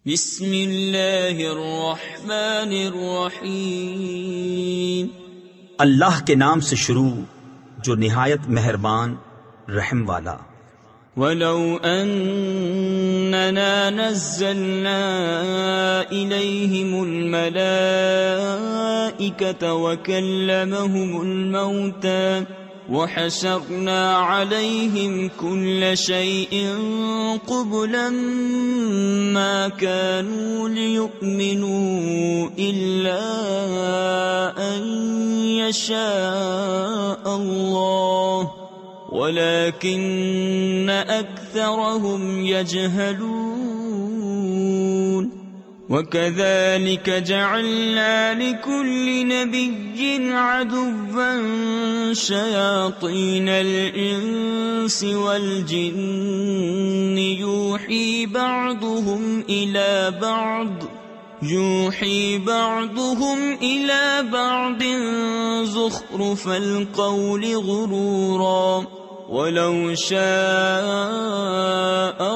بسم اللہ الرحمن الرحیم۔ اللہ کے نام سے شروع جو نہایت مہربان رحم والا۔ وَلَوْ أَنَّنَا نَزَّلْنَا إِلَيْهِمُ الْمَلَائِكَةَ وَكَلَّمَهُمُ الْمَوْتَى وَحَشَرْنَا عَلَيْهِمْ كُلَّ شَيْءٍ قُبُلًا مَا كَانُوا لِيُؤْمِنُوا إِلَّا أَن يَشَاءَ اللَّهُ وَلَكِنَّ أَكْثَرَهُمْ يَجْهَلُونَ وَكَذَلِكَ جَعَلْنَا لِكُلِّ نَبِيٍّ عَدُوًّا شَيَاطِينَ الْإِنسِ وَالْجِنِّ يُوحِي بَعْضُهُمْ إِلَى بَعْضٍ زُخْرُفَ الْقَوْلِ غُرُورًا وَلَوْ شَاءَ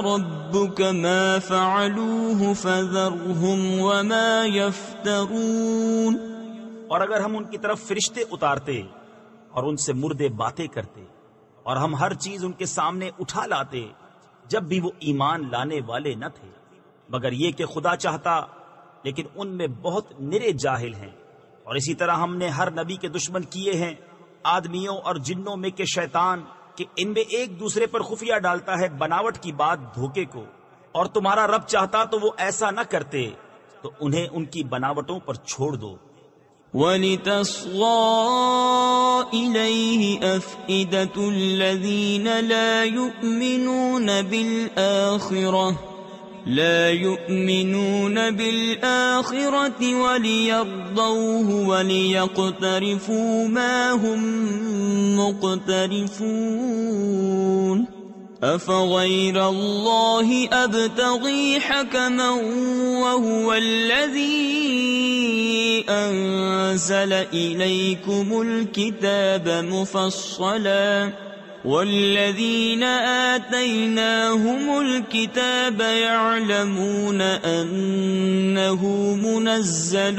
رَبُّكَ مَا فَعَلُوهُ فَذَرْهُمْ وَمَا يَفْتَرُونَ۔ اور اگر ہم ان کی طرف فرشتے اتارتے اور ان سے مردے باتیں کرتے اور ہم ہر چیز ان کے سامنے اٹھا لاتے جب بھی وہ ایمان لانے والے نہ تھے، مگر یہ کہ خدا چاہتا، لیکن ان میں بہت نرے جاہل ہیں۔ اور اسی طرح ہم نے ہر نبی کے دشمن کیے ہیں آدمیوں اور جنوں میں کے شیطان، کہ ان میں ایک دوسرے پر خفیہ ڈالتا ہے بناوٹ کی بات دھوکے کو، اور تمہارا رب چاہتا تو وہ ایسا نہ کرتے، تو انہیں ان کی بناوٹوں پر چھوڑ دو۔ وَلِتَصْغَىٰ إِلَيْهِ أَفْئِدَةُ الَّذِينَ لَا يُؤْمِنُونَ بِالْآخِرَةِ وَلِيَرْضَوْهُ وَلِيَقْتَرِفُوا مَا هُمْ مُقْتَرِفُونَ۔ أَفَغَيْرَ اللَّهِ أَبْتَغِي حَكَمًا وَهُوَ الَّذِي أَنزَلَ إِلَيْكُمُ الْكِتَابَ مُفَصَّلًا وَالَّذِينَ آتَيْنَاهُمُ الْكِتَابَ يَعْلَمُونَ أَنَّهُ مُنَزَّلٌ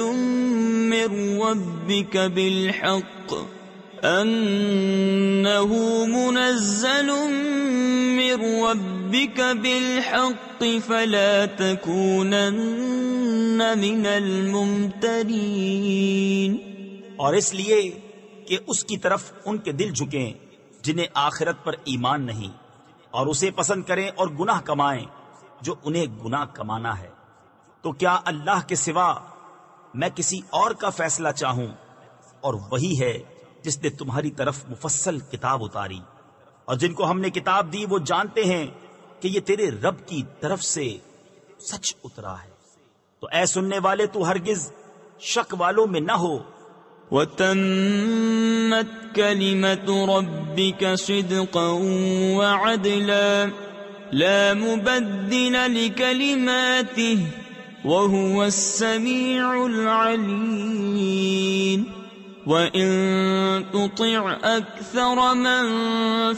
مِّن رَّبِّكَ بِالْحَقِّ فَلَا تَكُونَنَّ مِنَ الْمُمْتَرِينَ۔ اور اس لیے کہ اس کی طرف ان کے دل جھکیں جنہیں آخرت پر ایمان نہیں، اور اسے پسند کریں اور گناہ کمائیں جو انہیں گناہ کمانا ہے۔ تو کیا اللہ کے سوا میں کسی اور کا فیصلہ چاہوں؟ اور وہی ہے جس نے تمہاری طرف مفصل کتاب اتاری، اور جن کو ہم نے کتاب دی وہ جانتے ہیں کہ یہ تیرے رب کی طرف سے سچ اترا ہے۔ تو اے سننے والے تو ہرگز شک والوں میں نہ ہو۔ وَتَمَّتْ كَلِمَةُ رَبِّكَ صِدْقًا وَعَدْلًا لَا مُبَدِّلَ لِكَلِمَاتِهِ وَهُوَ السَّمِيعُ الْعَلِيمُ۔ وَإِن تُطِعْ أَكْثَرَ مَن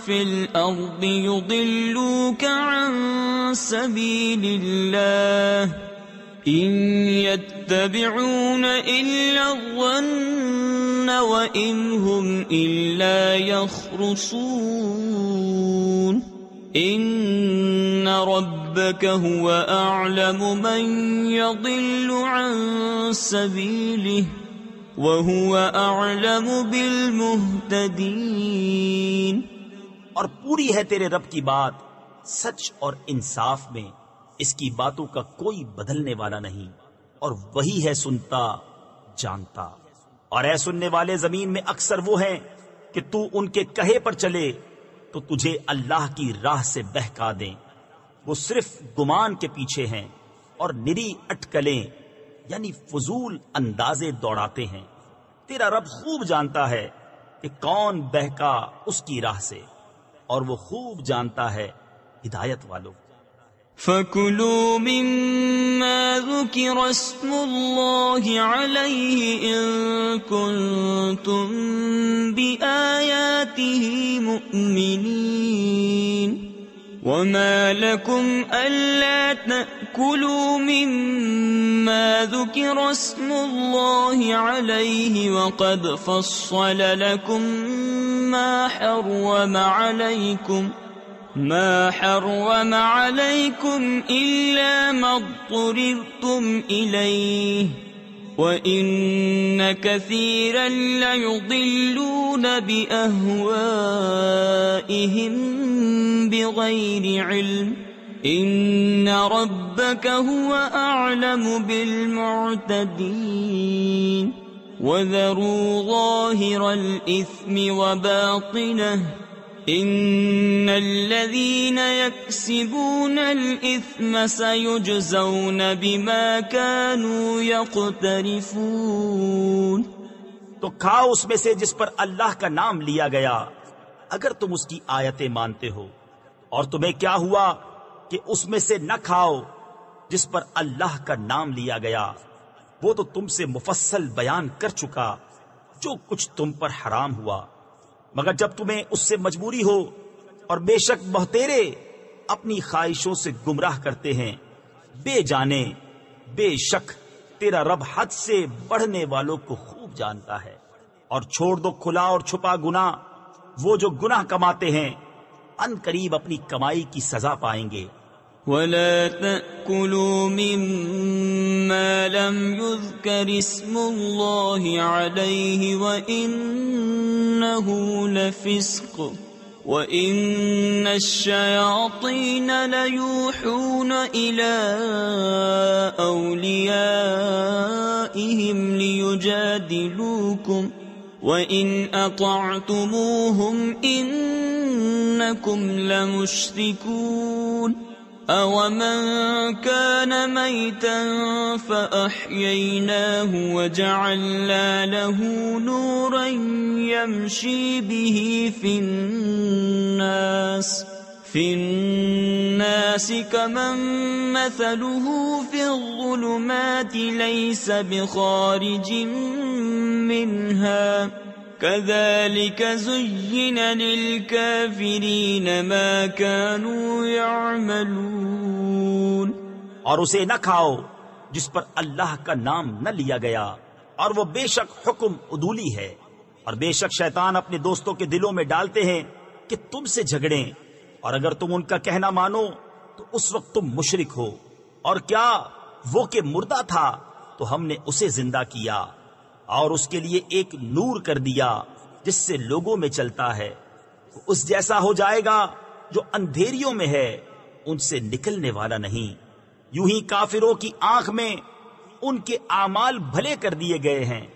فِي الْأَرْضِ يُضِلُّوكَ عَن سَبِيلِ اللَّهِ إِن يَتَّبِعُونَ إِلَّا الظَّنَّ وَإِنْ هُمْ إِلَّا يَخْرُصُونَ إِنَّ رَبَّكَ هُوَ أَعْلَمُ مَن يَضِلُّ عَن سَبِيلِهِ وَهُوَ أَعْلَمُ بِالْمُهْتَدِينَ۔ اور پوری ہے تیرے رب کی بات سچ اور انصاف میں، اس کی باتوں کا کوئی بدلنے والا نہیں، اور وہی ہے سنتا جانتا۔ اور اے سننے والے زمین میں اکثر وہ ہیں کہ تو ان کے کہے پر چلے تو تجھے اللہ کی راہ سے بہکا دیں، وہ صرف گمان کے پیچھے ہیں اور نری اٹکلیں یعنی فضول اندازے دوڑاتے ہیں۔ تیرا رب خوب جانتا ہے کہ کون بہکا اس کی راہ سے، اور وہ خوب جانتا ہے ہدایت والوں۔ فَكُلُوا مِمَّا ذُكِرَ اسْمُ اللَّهِ عَلَيْهِ إِن كُنتُم بِآيَاتِهِ مُؤْمِنِينَ۔ وما لكم ألا تأكلوا مما ذكر اسم الله عليه وقد فصل لكم ما حرم عليكم إلا ما اضطررتم إليه وَإِنَّ كَثِيرًا لَيُضِلُّونَ بِأَهْوَائِهِمْ بِغَيْرِ عِلْمٍ إِنَّ رَبَّكَ هُوَ أَعْلَمُ بِالْمُعْتَدِينَ وَذَرُوا ظَاهِرَ الْإِثْمِ وَبَاطِنَهُ إِنَّ الَّذِينَ يَكْسِبُونَ الْإِثْمَ سَيُجْزَوْنَ بِمَا كَانُوا يَقْتَرِفُونَ۔ تو کھاؤ اس میں سے جس پر اللہ کا نام لیا گیا اگر تم اس کی آیتیں مانتے ہو، اور تمہیں کیا ہوا کہ اس میں سے نہ کھاؤ جس پر اللہ کا نام لیا گیا، وہ تو تم سے مفصل بیان کر چکا جو کچھ تم پر حرام ہوا، مگر جب تمہیں اس سے مجبوری ہو، اور بے شک بہتیرے اپنی خواہشوں سے گمراہ کرتے ہیں، بے جانے بے شک تیرا رب حد سے بڑھنے والوں کو خوب جانتا ہے۔ اور چھوڑ دو کھلا اور چھپا گناہ، وہ جو گناہ کماتے ہیں ان قریب اپنی کمائی کی سزا پائیں گے۔ وَلَا تَأْكُلُوا مِمَّا لَمْ يُذْكَرِ اسْمُ اللَّهِ عَلَيْهِ وَإِنَّهُ لَفِسْقٌ وَإِنَّ الشَّيَاطِينَ لَيُوحُونَ إِلَىٰ أَوْلِيَائِهِمْ لِيُجَادِلُوكُمْ وَإِنْ أَطَعْتُمُوهُمْ إِنَّكُمْ لَمُشْرِكُونَ أَوَمَنْ كَانَ مَيْتًا فَأَحْيَيْنَاهُ وَجَعَلْنَا لَهُ نُورًا يَمْشِي بِهِ فِي النَّاسِ كَمَنْ مَثَلُهُ فِي الظُّلُمَاتِ لَيْسَ بِخَارِجٍ مِنْهَا كَذَلِكَ زُيِّنَ لِلْكَافِرِينَ مَا كَانُوا يَعْمَلُونَ۔ اور اسے نہ کھاؤ جس پر اللہ کا نام نہ لیا گیا، اور وہ بے شک حکم عدولی ہے، اور بے شک شیطان اپنے دوستوں کے دلوں میں ڈالتے ہیں کہ تم سے جھگڑیں، اور اگر تم ان کا کہنا مانو تو اس وقت تم مشرک ہو۔ اور کیا وہ کہ مردہ تھا تو ہم نے اسے زندہ کیا اور اس کے لیے ایک نور کر دیا جس سے لوگوں میں چلتا ہے، وہ اس جیسا ہو جائے گا جو اندھیریوں میں ہے، ان سے نکلنے والا نہیں۔ یوں ہی کافروں کی آنکھ میں ان کے اعمال بھلے کر دیے گئے ہیں۔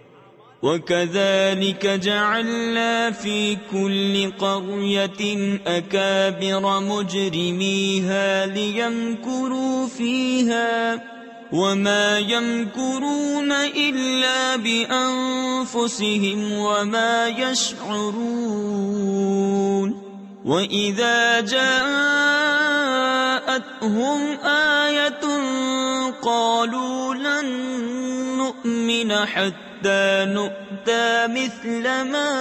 وَكَذَلِكَ جَعَلْنَا فِي كُلِّ قَرْيَةٍ أَكَابِرَ مُجْرِمِيهَا لِيَمْكُرُوا فِيهَا وَمَا يَمْكُرُونَ إِلَّا بِأَنفُسِهِمْ وَمَا يَشْعُرُونَ وَإِذَا جَاءَتْهُمْ آيَةٌ قَالُوا لَن نُّؤْمِنَ حَتَّى نُؤْتَىٰ مِثْلَ مَا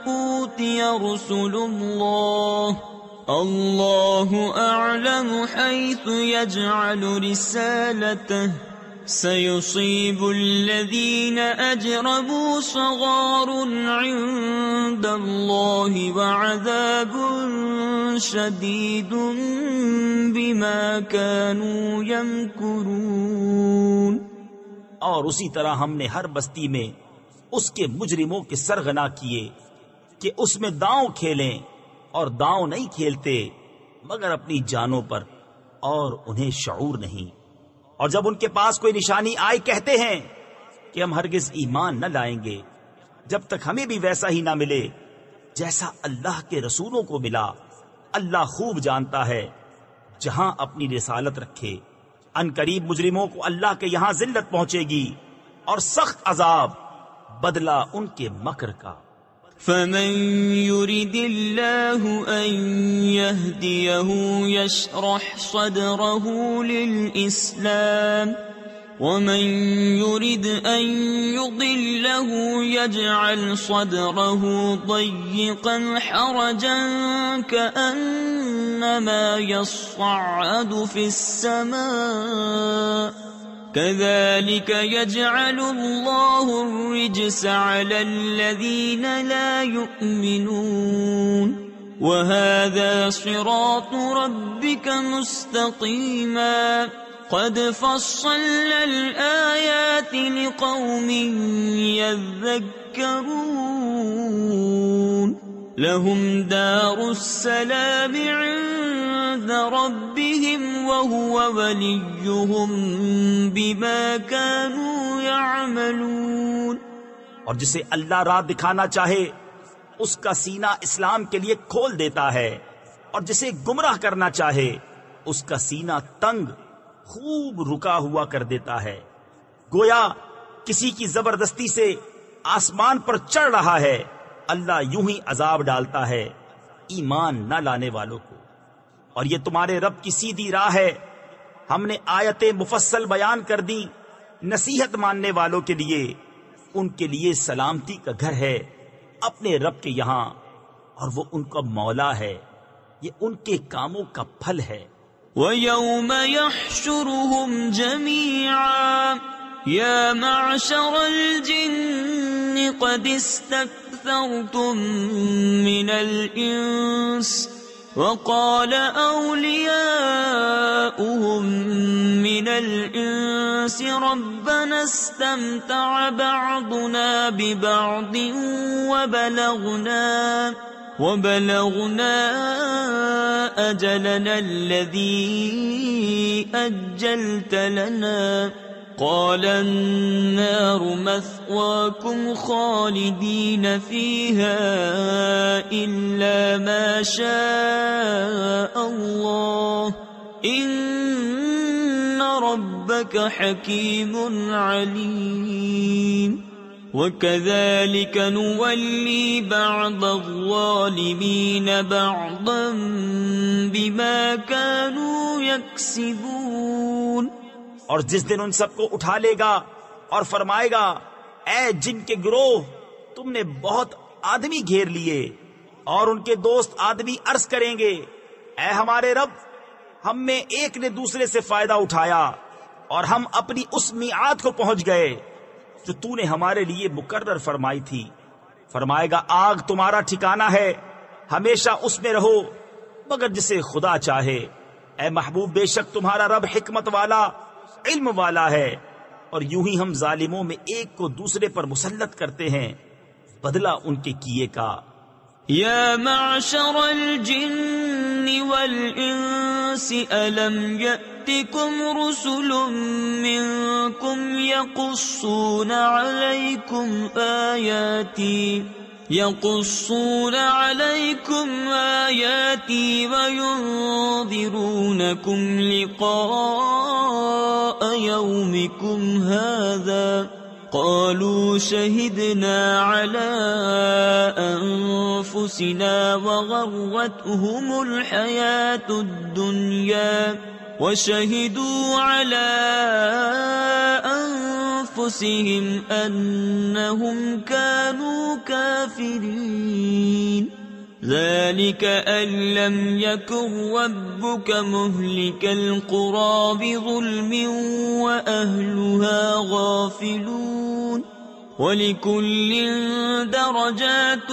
أُوتِيَ رُسُلُ اللَّهِ اللَّهُ أَعْلَمُ حَيْثُ يَجْعَلُ رِسَالَتَهُ سَيُصِيبُ الَّذِينَ أَجْرَمُوا صَغَارٌ عِندَ اللَّهِ وَعَذَابٌ شَدِيدٌ بِمَا كَانُوا يَمْكُرُونَ۔ اور اسی طرح ہم نے ہر بستی میں اس کے مجرموں کے سرغنا کیے کہ اس میں داؤں کھیلیں، اور داؤں نہیں کھیلتے مگر اپنی جانوں پر، اور انہیں شعور نہیں۔ اور جب ان کے پاس کوئی نشانی آئے کہتے ہیں کہ ہم ہرگز ایمان نہ لائیں گے جب تک ہمیں بھی ویسا ہی نہ ملے جیسا اللہ کے رسولوں کو ملا۔ اللہ خوب جانتا ہے جہاں اپنی رسالت رکھے۔ ان قریب مجرموں کو اللہ کے یہاں ذلت پہنچے گی اور سخت عذاب، بدلہ ان کے مکر کا۔ فَمَن يُرِدِ اللَّهُ أَن يَهْدِيَهُ يَشْرَحْ صَدْرَهُ لِلْإِسْلَامِ ومن يرد أن يضله يجعل صدره ضيقا حرجا كأنما يصعد في السماء كذلك يجعل الله الرجس على الذين لا يؤمنون وهذا صراط ربك مستقيما قد فصلنا الآيات لقوم يذكرون لهم دار السلام عند ربهم وهو وليهم بما كانوا يعملون. اور جسے اللہ راہ دکھانا چاہے اس کا سینہ اسلام کے لیے کھول دیتا ہے، اور جسے گمراہ کرنا چاہے اس کا سینہ تنگ خوب رکا ہوا کر دیتا ہے، گویا کسی کی زبردستی سے آسمان پر چڑھ رہا ہے۔ اللہ یوں ہی عذاب ڈالتا ہے ایمان نہ لانے والوں کو۔ اور یہ تمہارے رب کی سیدھی راہ ہے، ہم نے آیتیں مفصل بیان کر دی نصیحت ماننے والوں کے لیے، ان کے لیے سلامتی کا گھر ہے اپنے رب کے یہاں، اور وہ ان کا مولا ہے، یہ ان کے کاموں کا پھل ہے۔ وَيَوْمَ يَحْشُرُهُمْ جَمِيعًا يَا مَعْشَرَ الْجِنِّ قَدِ اسْتَكْثَرْتُمْ مِنَ الْإِنسِ وَقَالَ أَوْلِيَاؤُهُمْ مِنَ الْإِنسِ رَبَّنَا اسْتَمْتَعَ بَعْضُنَا بِبَعْضٍ وَبَلَغْنَا أَجَلَنَا الَّذِي أَجَّلْتَ لَنَا قَالَ النَّارُ مَثْوَاكُمْ خَالِدِينَ فِيهَا إِلَّا مَا شَاءَ اللَّهُ إِنَّ رَبَّكَ حَكِيمٌ عَلِيمٌ وَكَذَلِكَ نُوَلِّي بَعْضَ الظَّالِمِينَ بَعْضًا بِمَا كَانُوا يَكْسِبُونَ۔ اور جس دن ان سب کو اٹھا لے گا اور فرمائے گا، اے جن کے گروہ، تم نے بہت آدمی گھیر لیے، اور ان کے دوست آدمی عرض کریں گے، اے ہمارے رب، ہم میں ایک نے دوسرے سے فائدہ اٹھایا اور ہم اپنی اس میعاد کو پہنچ گئے جو تو نے ہمارے لیے مقرر فرمائی تھی۔ فرمائے گا، آگ تمہارا ٹھکانہ ہے، ہمیشہ اس میں رہو مگر جسے خدا چاہے۔ اے محبوب، بے شک تمہارا رب حکمت والا، علم والا ہے، اور یوں ہی ہم ظالموں میں ایک کو دوسرے پر مسلط کرتے ہیں بدلہ ان کے کیے کا۔ یا معشر الجن والانس الم یأتکم رسل منکم یقصون علیکم آیاتی وینذرونکم لقاء یومکم هذا قالوا شهدنا على أنفسنا وغرتهم الحياة الدنيا وشهدوا على أنفسهم أنهم كانوا كافرين ذلك أن لم يكن ربك مهلك القرى بظلم وأهلها غافلون وَلِكُلٍّ دَرَجَاتٌ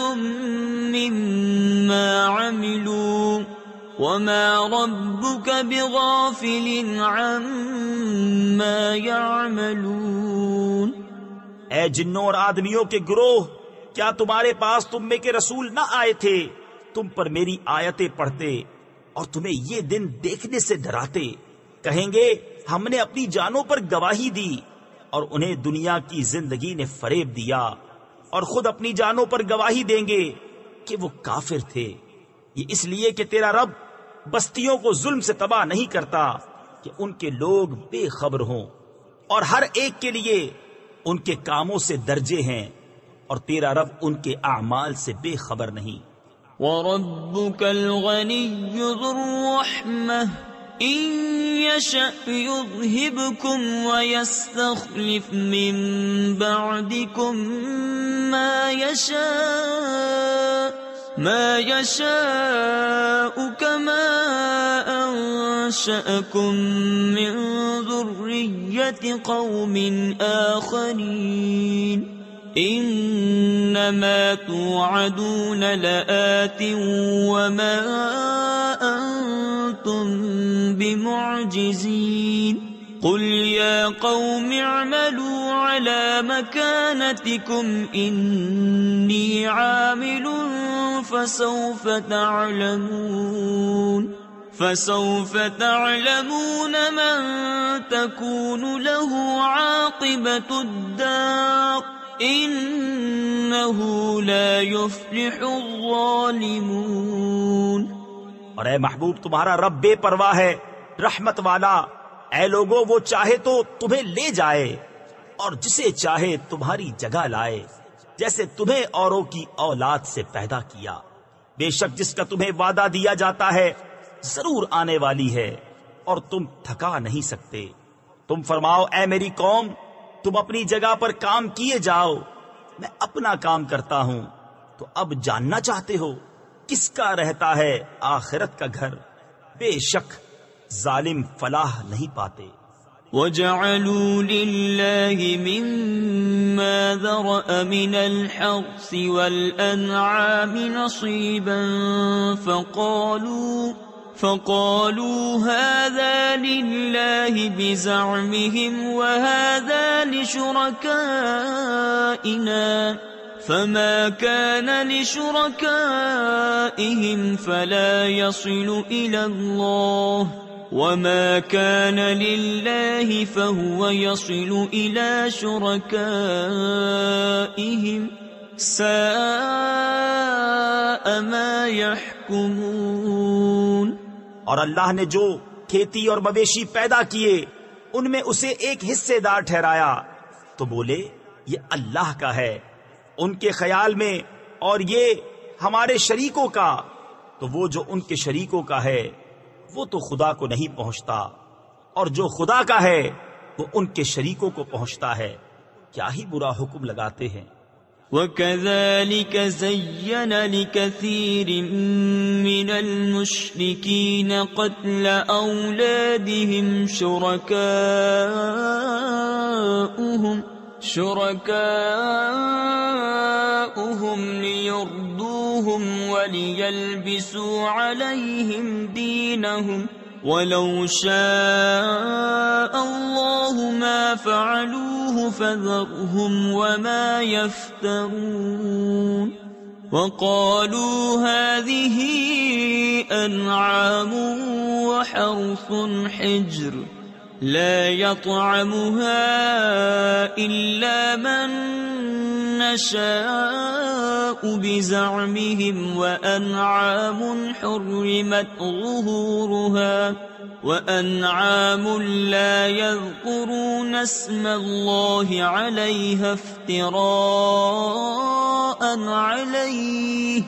مِّمَّا عَمِلُوا وَمَا رَبُّكَ بِغَافِلٍ عَمَّا يَعْمَلُونَ۔ اے جنوں اور آدمیوں کے گروہ، کیا تمہارے پاس تم میں کے رسول نہ آئے تھے، تم پر میری آیتیں پڑھتے اور تمہیں یہ دن دیکھنے سے ڈراتے؟ کہیں گے ہم نے اپنی جانوں پر گواہی دی، اور انہیں دنیا کی زندگی نے فریب دیا، اور خود اپنی جانوں پر گواہی دیں گے کہ وہ کافر تھے۔ یہ اس لیے کہ تیرا رب بستیوں کو ظلم سے تباہ نہیں کرتا کہ ان کے لوگ بے خبر ہوں، اور ہر ایک کے لیے ان کے کاموں سے درجے ہیں، اور تیرا رب ان کے اعمال سے بے خبر نہیں۔ وَرَبُّكَ الْغَنِيُّ ذُو الرَّحْمَةِ إِن يشأ يذهبكم ويستخلف من بعدكم ما يشاء كما أنشأكم من ذرية قوم آخرين إنما توعدون لآت وما أنتم بمعجزين قل يا قوم اعملوا على مكانتكم إني عامل فسوف تعلمون من تكون له عاقبة الدار إنه لا يفلح الظالمون۔ اور اے محبوب تمہارا رب بے پرواہ ہے، رحمت والا۔ اے لوگو، وہ چاہے تو تمہیں لے جائے اور جسے چاہے تمہاری جگہ لائے، جیسے تمہیں اوروں کی اولاد سے پیدا کیا۔ بے شک جس کا تمہیں وعدہ دیا جاتا ہے ضرور آنے والی ہے اور تم تھکا نہیں سکتے۔ تم فرماؤ اے میری قوم، تم اپنی جگہ پر کام کیے جاؤ، میں اپنا کام کرتا ہوں۔ تو اب جاننا چاہتے ہو کس کا رہتا ہے آخرت کا گھر؟ بے شک ظالم فلاح نہیں پاتے۔ وَجَعَلُوا لِلَّهِ مِمَّا ذَرَأَ مِنَ الْحَرْثِ وَالْأَنْعَامِ نَصِيبًا فقالوا هذا لله بزعمهم وهذا لشركائنا فما كان لشركائهم فلا يصل إلى الله وما كان لله فهو يصل إلى شركائهم ساء ما يحكمون۔ اور اللہ نے جو کھیتی اور مویشی پیدا کیے ان میں اسے ایک حصے دار ٹھہرایا تو بولے یہ اللہ کا ہے ان کے خیال میں، اور یہ ہمارے شریکوں کا، تو وہ جو ان کے شریکوں کا ہے وہ تو خدا کو نہیں پہنچتا، اور جو خدا کا ہے وہ ان کے شریکوں کو پہنچتا ہے۔ کیا ہی برا حکم لگاتے ہیں۔ وَكَذَلِكَ زَيَّنَ لِكَثِيرٍ مِّنَ الْمُشْرِكِينَ قَتْلَ أَوْلَادِهِمْ شُرَكَاؤُهُمْ لِيُرْدُوهُمْ وَلِيَلْبِسُوا عَلَيْهِمْ دِينَهُمْ وَلَوْ شَاءَ اللَّهُ مَا فَعَلُوهُ فَذَرْهُمْ وَمَا يَفْتَرُونَ۔ وَقَالُوا هَٰذِهِ أَنْعَامٌ وَحَرْثٌ حِجْرٌ لا يطعمها إلا من نشاء بزعمهم وأنعام حرمت ظهورها وأنعام لا يذكرون اسم الله عليها افتراء عليه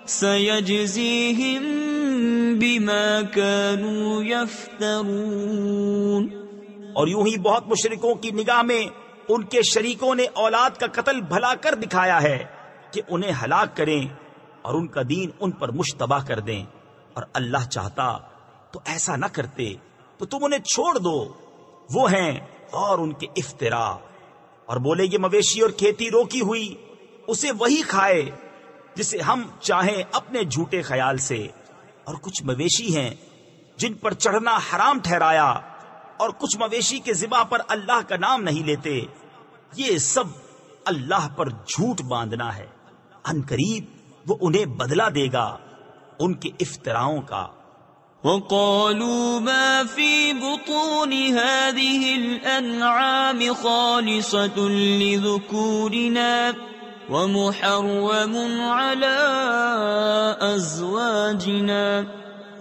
سيجزيهم بما كانوا يفترون۔ اور یوں ہی بہت مشرکوں کی نگاہ میں ان کے شریکوں نے اولاد کا قتل بھلا کر دکھایا ہے کہ انہیں ہلاک کریں اور ان کا دین ان پر مشتبہ کر دیں، اور اللہ چاہتا تو ایسا نہ کرتے، تو تم انہیں چھوڑ دو، وہ ہیں اور ان کے افطرا۔ اور بولے یہ مویشی اور کھیتی روکی ہوئی اسے وہی کھائے جسے ہم چاہیں اپنے جھوٹے خیال سے، اور کچھ مویشی ہیں جن پر چڑھنا حرام ٹھہرایا، اور کچھ مویشی کے ذبح پر اللہ کا نام نہیں لیتے، یہ سب اللہ پر جھوٹ باندھنا ہے۔ ان قریب وہ انہیں بدلہ دے گا ان کے افتراؤں کا۔ وَقَالُوا مَا فِي بُطُونِ هَٰذِهِ الْأَنْعَامِ خَالِصَةٌ لِذُكُورِنَا وَمُحَرَّمٌ عَلَىٰ أَزْوَاجِنَا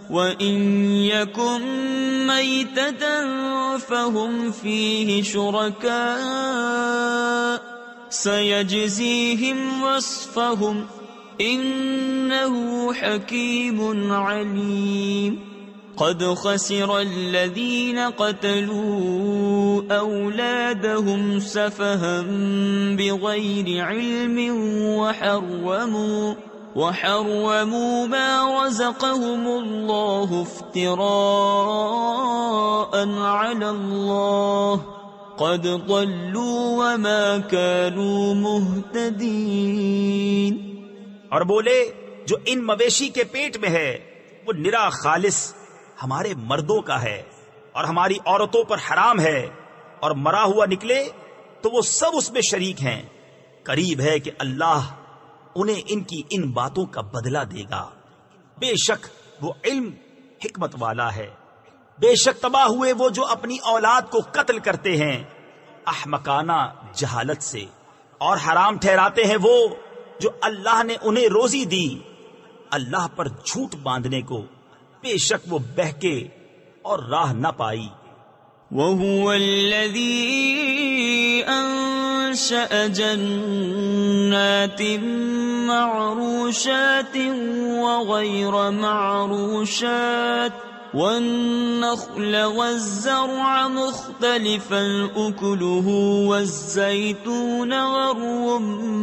وَإِن يَكُن مَّيْتَةً فَهُمْ فِيهِ شُرَكَاءُ سَيَجْزِيهِمْ وَصْفَهُمْ إِنَّهُ حَكِيمٌ عَلِيمٌ۔ قد خسر الذين قتلوا أولادهم سفها بغير علم وحرموا ما رزقهم الله افتراء على الله قد ضلوا وما كانوا مهتدين۔ اور بولے جو ان مویشی کے پیٹ میں ہے وہ نرا خالص ہمارے مردوں کا ہے اور ہماری عورتوں پر حرام ہے، اور مرا ہوا نکلے تو وہ سب اس میں شریک ہیں، قریب ہے کہ اللہ انہیں ان کی ان باتوں کا بدلہ دے گا، بے شک وہ علم حکمت والا ہے۔ بے شک تباہ ہوئے وہ جو اپنی اولاد کو قتل کرتے ہیں احمقانہ جہالت سے، اور حرام ٹھہراتے ہیں وہ جو اللہ نے انہیں روزی دی اللہ پر جھوٹ باندھنے کو، بے شک وہ بہکے اور راہ نہ پائی۔ وَهُوَ الَّذِي أَنشَأَ جَنَّاتٍ مَّعْرُوشَاتٍ وَغَيْرَ مَعْرُوشَاتٍ وَالنَّخْلَ وَالزَّرْعَ مُخْتَلِفًا أُكُلُهُ وَالزَّيْتُونَ وَالرُّمَّانَ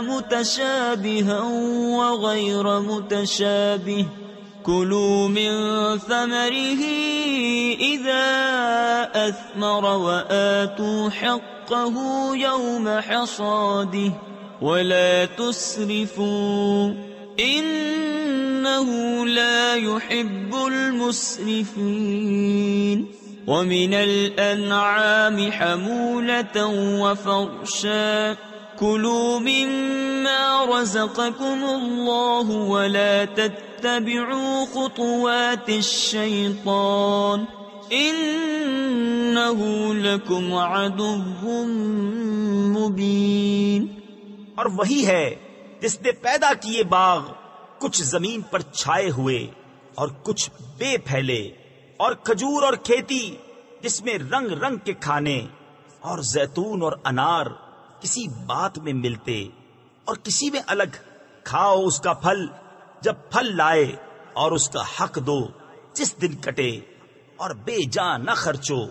مُتَشَابِهًا وَغَيْرَ مُتَشَابِهٍ كُلُوا مِن ثَمَرِهِ إِذَا أَثْمَرَ وَآتُوا حَقَّهُ يَوْمَ حَصَادِهِ وَلَا تُسْرِفُوا إِنَّهُ لَا يُحِبُّ الْمُسْرِفِينَ۔ وَمِنَ الْأَنْعَامِ حَمُولَةً وَفَرْشًا كُلُوا مِمَّا رَزَقَكُمُ اللَّهُ وَلَا تَتَّبِعُوا خُطُوَاتِ الشَّيْطَانِ إِنَّهُ لَكُمْ عَدُوٌّ مُبِينٌ۔ اور وہی ہے جس نے پیدا کیے باغ کچھ زمین پر چھائے ہوئے اور کچھ بے پھیلے، اور کھجور اور کھیتی جس میں رنگ رنگ کے کھانے، اور زیتون اور انار کسی بات میں ملتے اور کسی میں الگ، کھاؤ اس کا پھل جب پھل لائے، اور اس کا حق دو جس دن کٹے، اور بے جا نہ خرچو،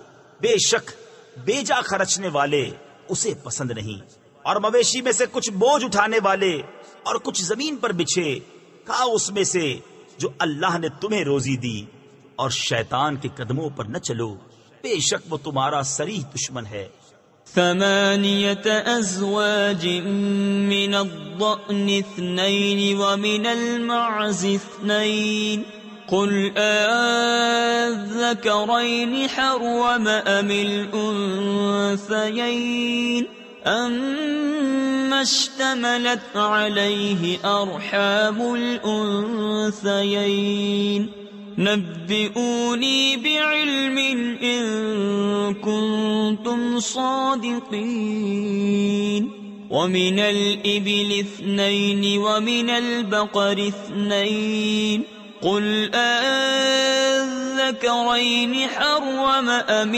بے شک بے جا خرچنے والے اسے پسند نہیں۔ اور مویشی میں سے کچھ بوجھ اٹھانے والے اور کچھ زمین پر بچھے، کھاؤ اس میں سے جو اللہ نے تمہیں روزی دی، اور شیطان کے قدموں پر نہ چلو، بے شک وہ تمہارا صریح دشمن ہے۔ 8 أزواج من الضأن 2 ومن المعز 2 قل أذكرين حرم أم الأنثيين أما اشتملت عليه أرحام الأنثيين نبئوني بعلم إن كنتم صادقين ومن الإبل 2 ومن البقر 2 قل أذكرين حرم أم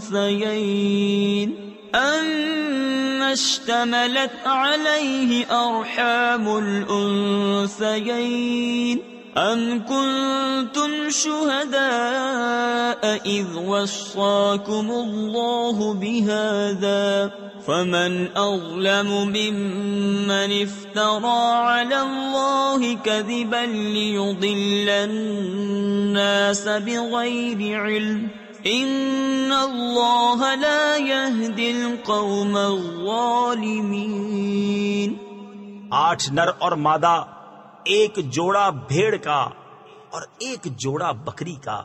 الأنثيين أما اشتملت عليه أرحام الأنثيين أم كنتم شهداء إذ وصاكم الله بهذا فمن أظلم ممن افترى على الله كذبا ليضل الناس بغير علم إن الله لا يهدي القوم الظالمين۔ 8 نر اور مادہ، ایک جوڑا بھیڑ کا اور ایک جوڑا بکری کا،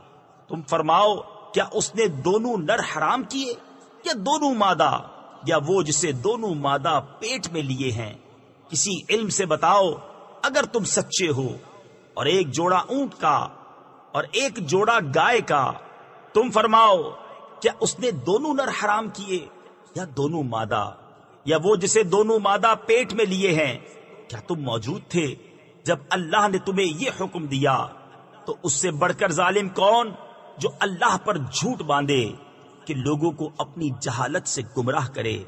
تم فرماؤ کیا اس نے دونوں نر حرام کیے یا دونوں مادہ، یا وہ جسے دونوں مادہ پیٹ میں لیے ہیں؟ کسی علم سے بتاؤ اگر تم سچے ہو۔ اور ایک جوڑا اونٹ کا اور ایک جوڑا گائے کا، تم فرماؤ کیا اس نے دونوں نر حرام کیے یا دونوں مادہ، یا وہ جسے دونوں مادہ پیٹ میں لیے ہیں؟ کیا تم موجود تھے جب اللہ نے تمہیں یہ حکم دیا؟ تو اس سے بڑھ کر ظالم کون جو اللہ پر جھوٹ باندھے کہ لوگوں کو اپنی جہالت سے گمراہ کرے؟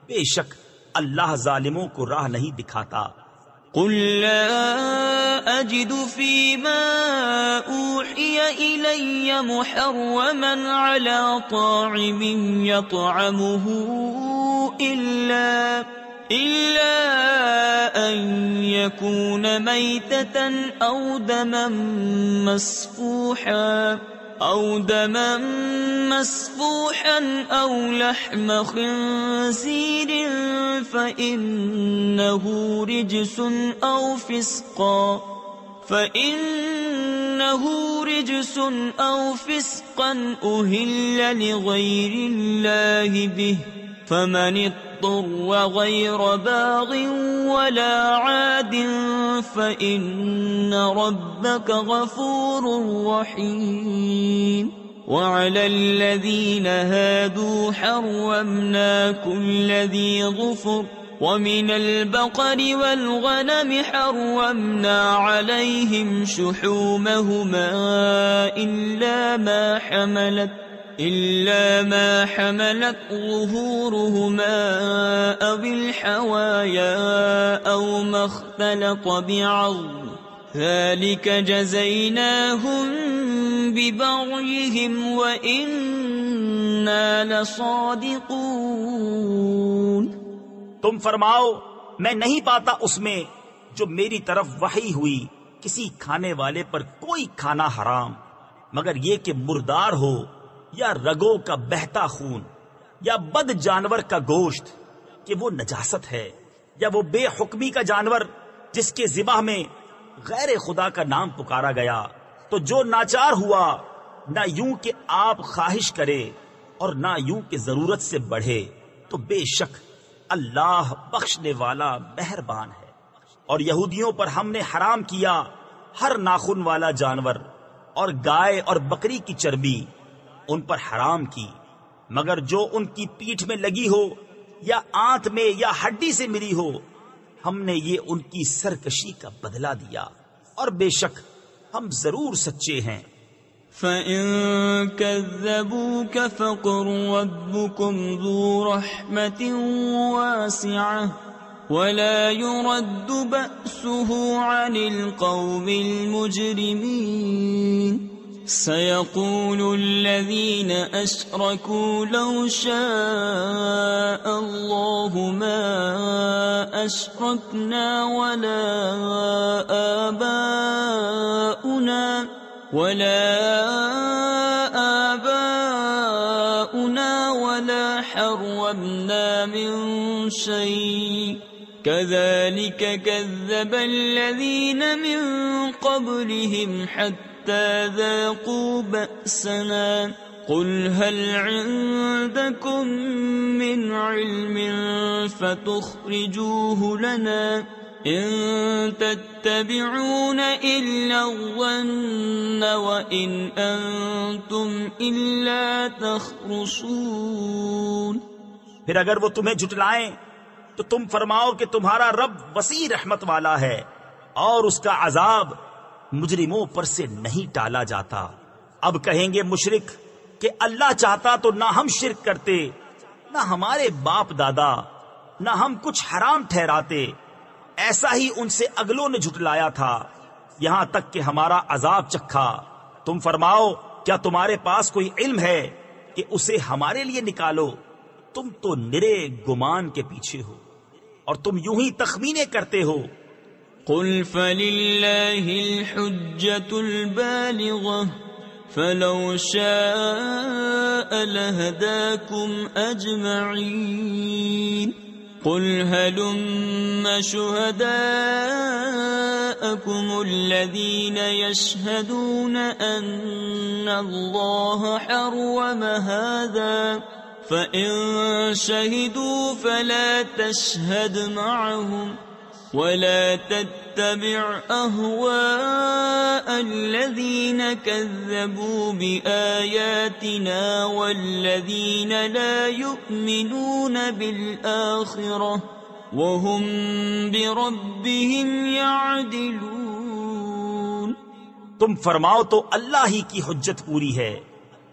بے شک اللہ ظالموں کو راہ نہیں دکھاتا۔ قل لا أجد فيما أوحي إلي محرما على طاعم يطعمه إلا أن يكون ميتة أو دما مسفوحا أو لحم خنزير فإنه رجس أو فسقا أهل لغير الله به فمن اضطر غير باغ ولا عاد فإن ربك غفور رحيم وعلى الذين هادوا حرمنا كل ذي ظفر ومن البقر والغنم حرمنا عليهم شحومهما إلا ما حملت ظهورهما أو الحوايا أو ما اختلط بعظم ذلك جزيناهم ببغيهم وإنا لصادقون۔ تم فرماؤ میں نہیں پاتا اس میں جو میری طرف وحی ہوئی کسی کھانے والے پر کوئی کھانا حرام مگر یہ کہ مردار ہو یا رگوں کا بہتا خون یا بد جانور کا گوشت کہ وہ نجاست ہے یا وہ بے حکمی کا جانور جس کے ذبح میں غیر خدا کا نام پکارا گیا تو جو ناچار ہوا نہ یوں کہ آپ خواہش کرے اور نہ یوں کہ ضرورت سے بڑھے تو بے شک اللہ بخشنے والا مہربان ہے۔ اور یہودیوں پر ہم نے حرام کیا ہر ناخن والا جانور اور گائے اور بکری کی چربی ان پر حرام کی مگر جو ان کی پیٹھ میں لگی ہو یا آنت میں یا ہڈی سے ملی ہو ہم نے یہ ان کی سرکشی کا بدلہ دیا اور بے شک ہم ضرور سچے ہیں۔ فَإِن كَذَّبُوكَ فَقُل رَّبُّكُمْ ذُو رَحْمَةٍ وَاسِعَةٍ وَلَا يُرَدُّ بَأْسُهُ عَنِ الْقَوْمِ الْمُجْرِمِينَ سَيَقُولُ الَّذِينَ أَشْرَكُوا لَوْ شَاءَ اللَّهُ مَا أَشْرَكْنَا وَلَا آباؤنا ولا حرمنا من شيء كذلك كذب الذين من قبلهم حتى ذاقوا بأسنا قل هل عندكم من علم فتخرجوه لنا إن تتبعون إلا الظن وإن أنتم إلا تخرصون۔ پھر اگر وہ تمہیں جھٹلائیں تو تم فرماؤ کہ تمہارا رب وسیع رحمت والا ہے اور اس کا عذاب مجرموں پر سے نہیں ٹالا جاتا۔ اب کہیں گے مشرک کہ اللہ چاہتا تو نہ ہم شرک کرتے نہ ہمارے باپ دادا نہ ہم کچھ حرام ٹھہراتے، ایسا ہی ان سے اگلوں نے جھٹلایا تھا یہاں تک کہ ہمارا عذاب چکھا۔ تم فرماؤ کیا تمہارے پاس کوئی علم ہے کہ اسے ہمارے لیے نکالو؟ تم تو نرے گمان کے پیچھے ہو اور تم یوں ہی تخمینے کرتے ہو۔ قل فللہ الحجة البالغة فلو شاء لهداكم أجمعين قل هلم شهداءكم الذين يشهدون أن الله حرم هذا فإن شهدوا فلا تشهد معهم ولا تتبع أهواء الذين كذبوا بآياتنا والذين لا يؤمنون بالآخرة وهم بربهم يعدلون۔ تم فرماؤ تو اللہ ہی کی حجت پوری ہے،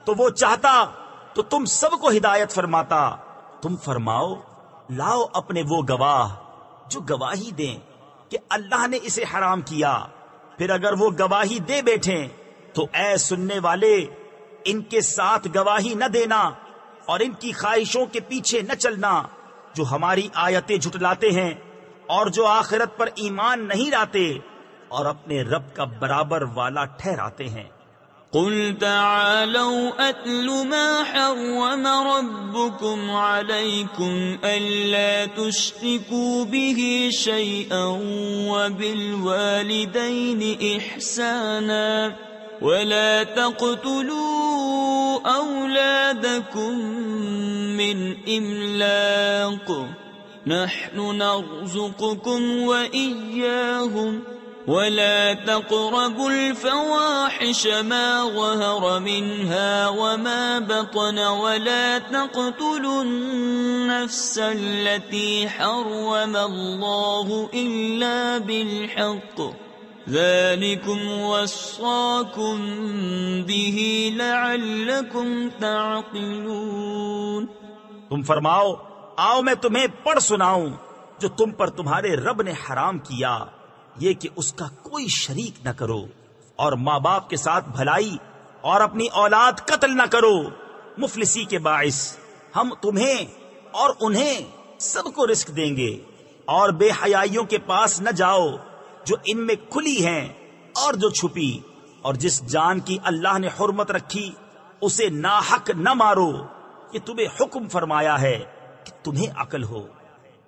تو وہ چاہتا تو تم سب کو ہدایت فرماتا۔ تم فرماؤ لاؤ اپنے وہ گواہ جو گواہی دیں کہ اللہ نے اسے حرام کیا پھر اگر وہ گواہی دے بیٹھیں تو اے سننے والے ان کے ساتھ گواہی نہ دینا اور ان کی خواہشوں کے پیچھے نہ چلنا جو ہماری آیتیں جھٹلاتے ہیں اور جو آخرت پر ایمان نہیں لاتے اور اپنے رب کا برابر والا ٹھہراتے ہیں۔ قل تعالوا أتل ما حرم ربكم عليكم ألا تشركوا به شيئا وبالوالدين إحسانا ولا تقتلوا أولادكم من إملاق نحن نرزقكم وإياهم ولا تقربوا الفواحش ما ظهر منها وما بطن ولا تقتلوا النفس التي حرم الله إلا بالحق ذلكم وصاكم به لعلكم تعقلون۔ تم فرماؤ آؤ میں تمہیں پڑھ سناؤں جو تم پر تمہارے رب نے حرام کیا، یہ کہ اس کا کوئی شریک نہ کرو اور ماں باپ کے ساتھ بھلائی اور اپنی اولاد قتل نہ کرو مفلسی کے باعث۔ ہم تمہیں اور انہیں سب کو رزق دیں گے، اور بے حیائیوں کے پاس نہ جاؤ جو ان میں کھلی ہیں اور جو چھپی، اور جس جان کی اللہ نے حرمت رکھی اسے ناحق نہ مارو، یہ تمہیں حکم فرمایا ہے کہ تمہیں عقل ہو۔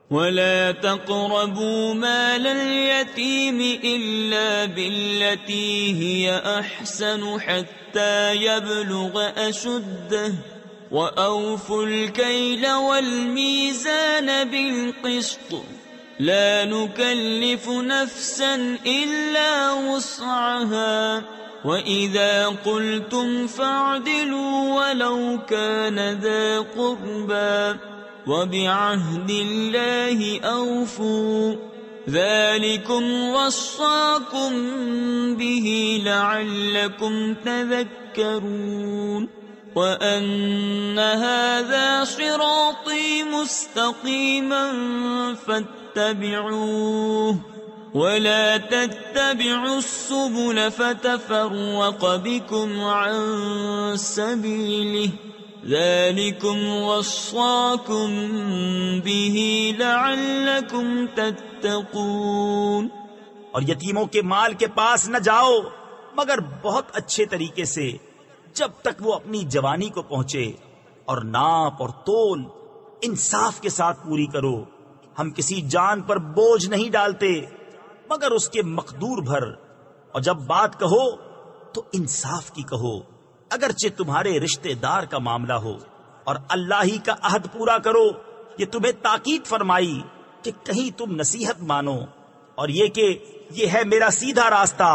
ولا تقربوا مال اليتيم إلا بالتي هي أحسن حتى يبلغ أشده وأوفوا الكيل والميزان بالقسط لا نكلف نفسا إلا وسعها وإذا قلتم فاعدلوا ولو كان ذا قربى وبعهد الله أوفوا ذلكم وصاكم به لعلكم تذكرون وأن هذا صراطي مستقيما فاتبعوه ولا تتبعوا السبل فتفرق بكم عن سبيله ذلكم وصاكم به لعلكم تتقون۔ اور یتیموں کے مال کے پاس نہ جاؤ مگر بہت اچھے طریقے سے جب تک وہ اپنی جوانی کو پہنچے، اور ناپ اور تول انصاف کے ساتھ پوری کرو۔ ہم کسی جان پر بوجھ نہیں ڈالتے مگر اس کے مقدور بھر، اور جب بات کہو تو انصاف کی کہو، اگرچہ تمہارے رشتے دار کا معاملہ ہو، اور اللہ ہی کا عہد پورا کرو۔ یہ تمہیں تاکید فرمائی کہ کہیں تم نصیحت مانو، اور یہ کہ یہ ہے میرا سیدھا راستہ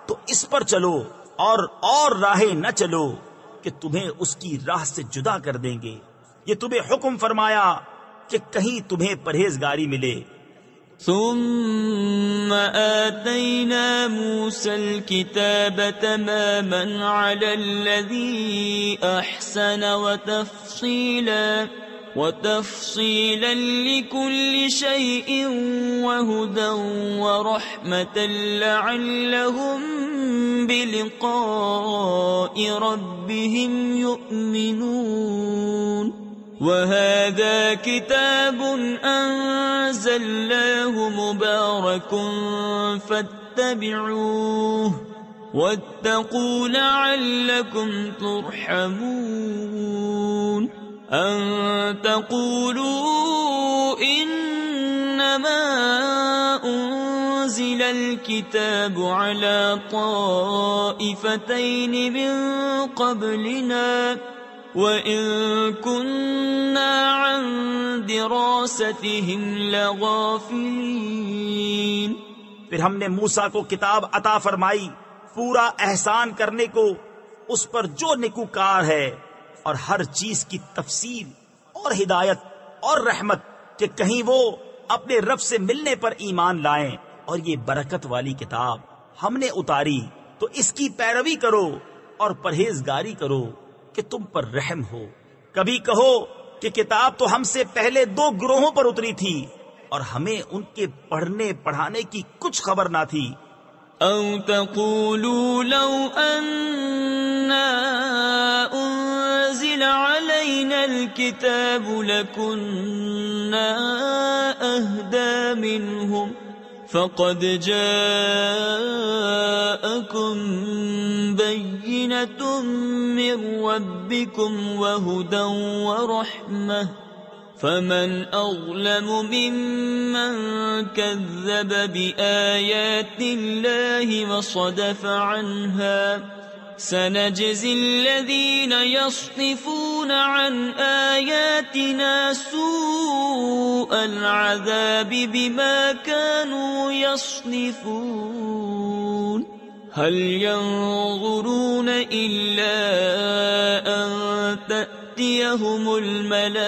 تو اس پر چلو، اور راہیں نہ چلو کہ تمہیں اس کی راہ سے جدا کر دیں گے۔ یہ تمہیں حکم فرمایا کہ کہیں تمہیں پرہیزگاری ملے۔ ثم آتينا موسى الكتاب تماما على الذي أحسن وتفصيلا لكل شيء وهدى ورحمة لعلهم بلقاء ربهم يؤمنون وهذا كتاب أنزلناه مبارك فاتبعوه واتقوا لعلكم ترحمون أن تقولوا إنما أنزل الكتاب على طائفتين من قبلنا وَإِن كُنَّا عَن دِرَاسَتِهِمْ لَغَافِلِينَ۔ پھر ہم نے موسیٰ کو کتاب عطا فرمائی پورا احسان کرنے کو اس پر جو نیکوکار ہے، اور ہر چیز کی تفصیل اور ہدایت اور رحمت کہ کہیں وہ اپنے رب سے ملنے پر ایمان لائیں۔ اور یہ برکت والی کتاب ہم نے اتاری تو اس کی پیروی کرو اور پرہیزگاری کرو کہ تم پر رحم ہو۔ کبھی کہو کہ کتاب تو ہم سے پہلے 2 گروہوں پر اتری تھی اور ہمیں ان کے پڑھنے پڑھانے کی کچھ خبر نہ تھی، أو تقولوا لو أنا أنزل علينا الكتاب لكنا أهدى منهم فقد جاءكم بينة من ربكم وهدى ورحمة فمن أظلم ممن كذب بآيات الله وصدف عنها سنجزي الذين يصدفون عن آياتنا سوء العذاب بما كانوا يصدفون هل ينظرون إلا أن تأتيهم الملائكة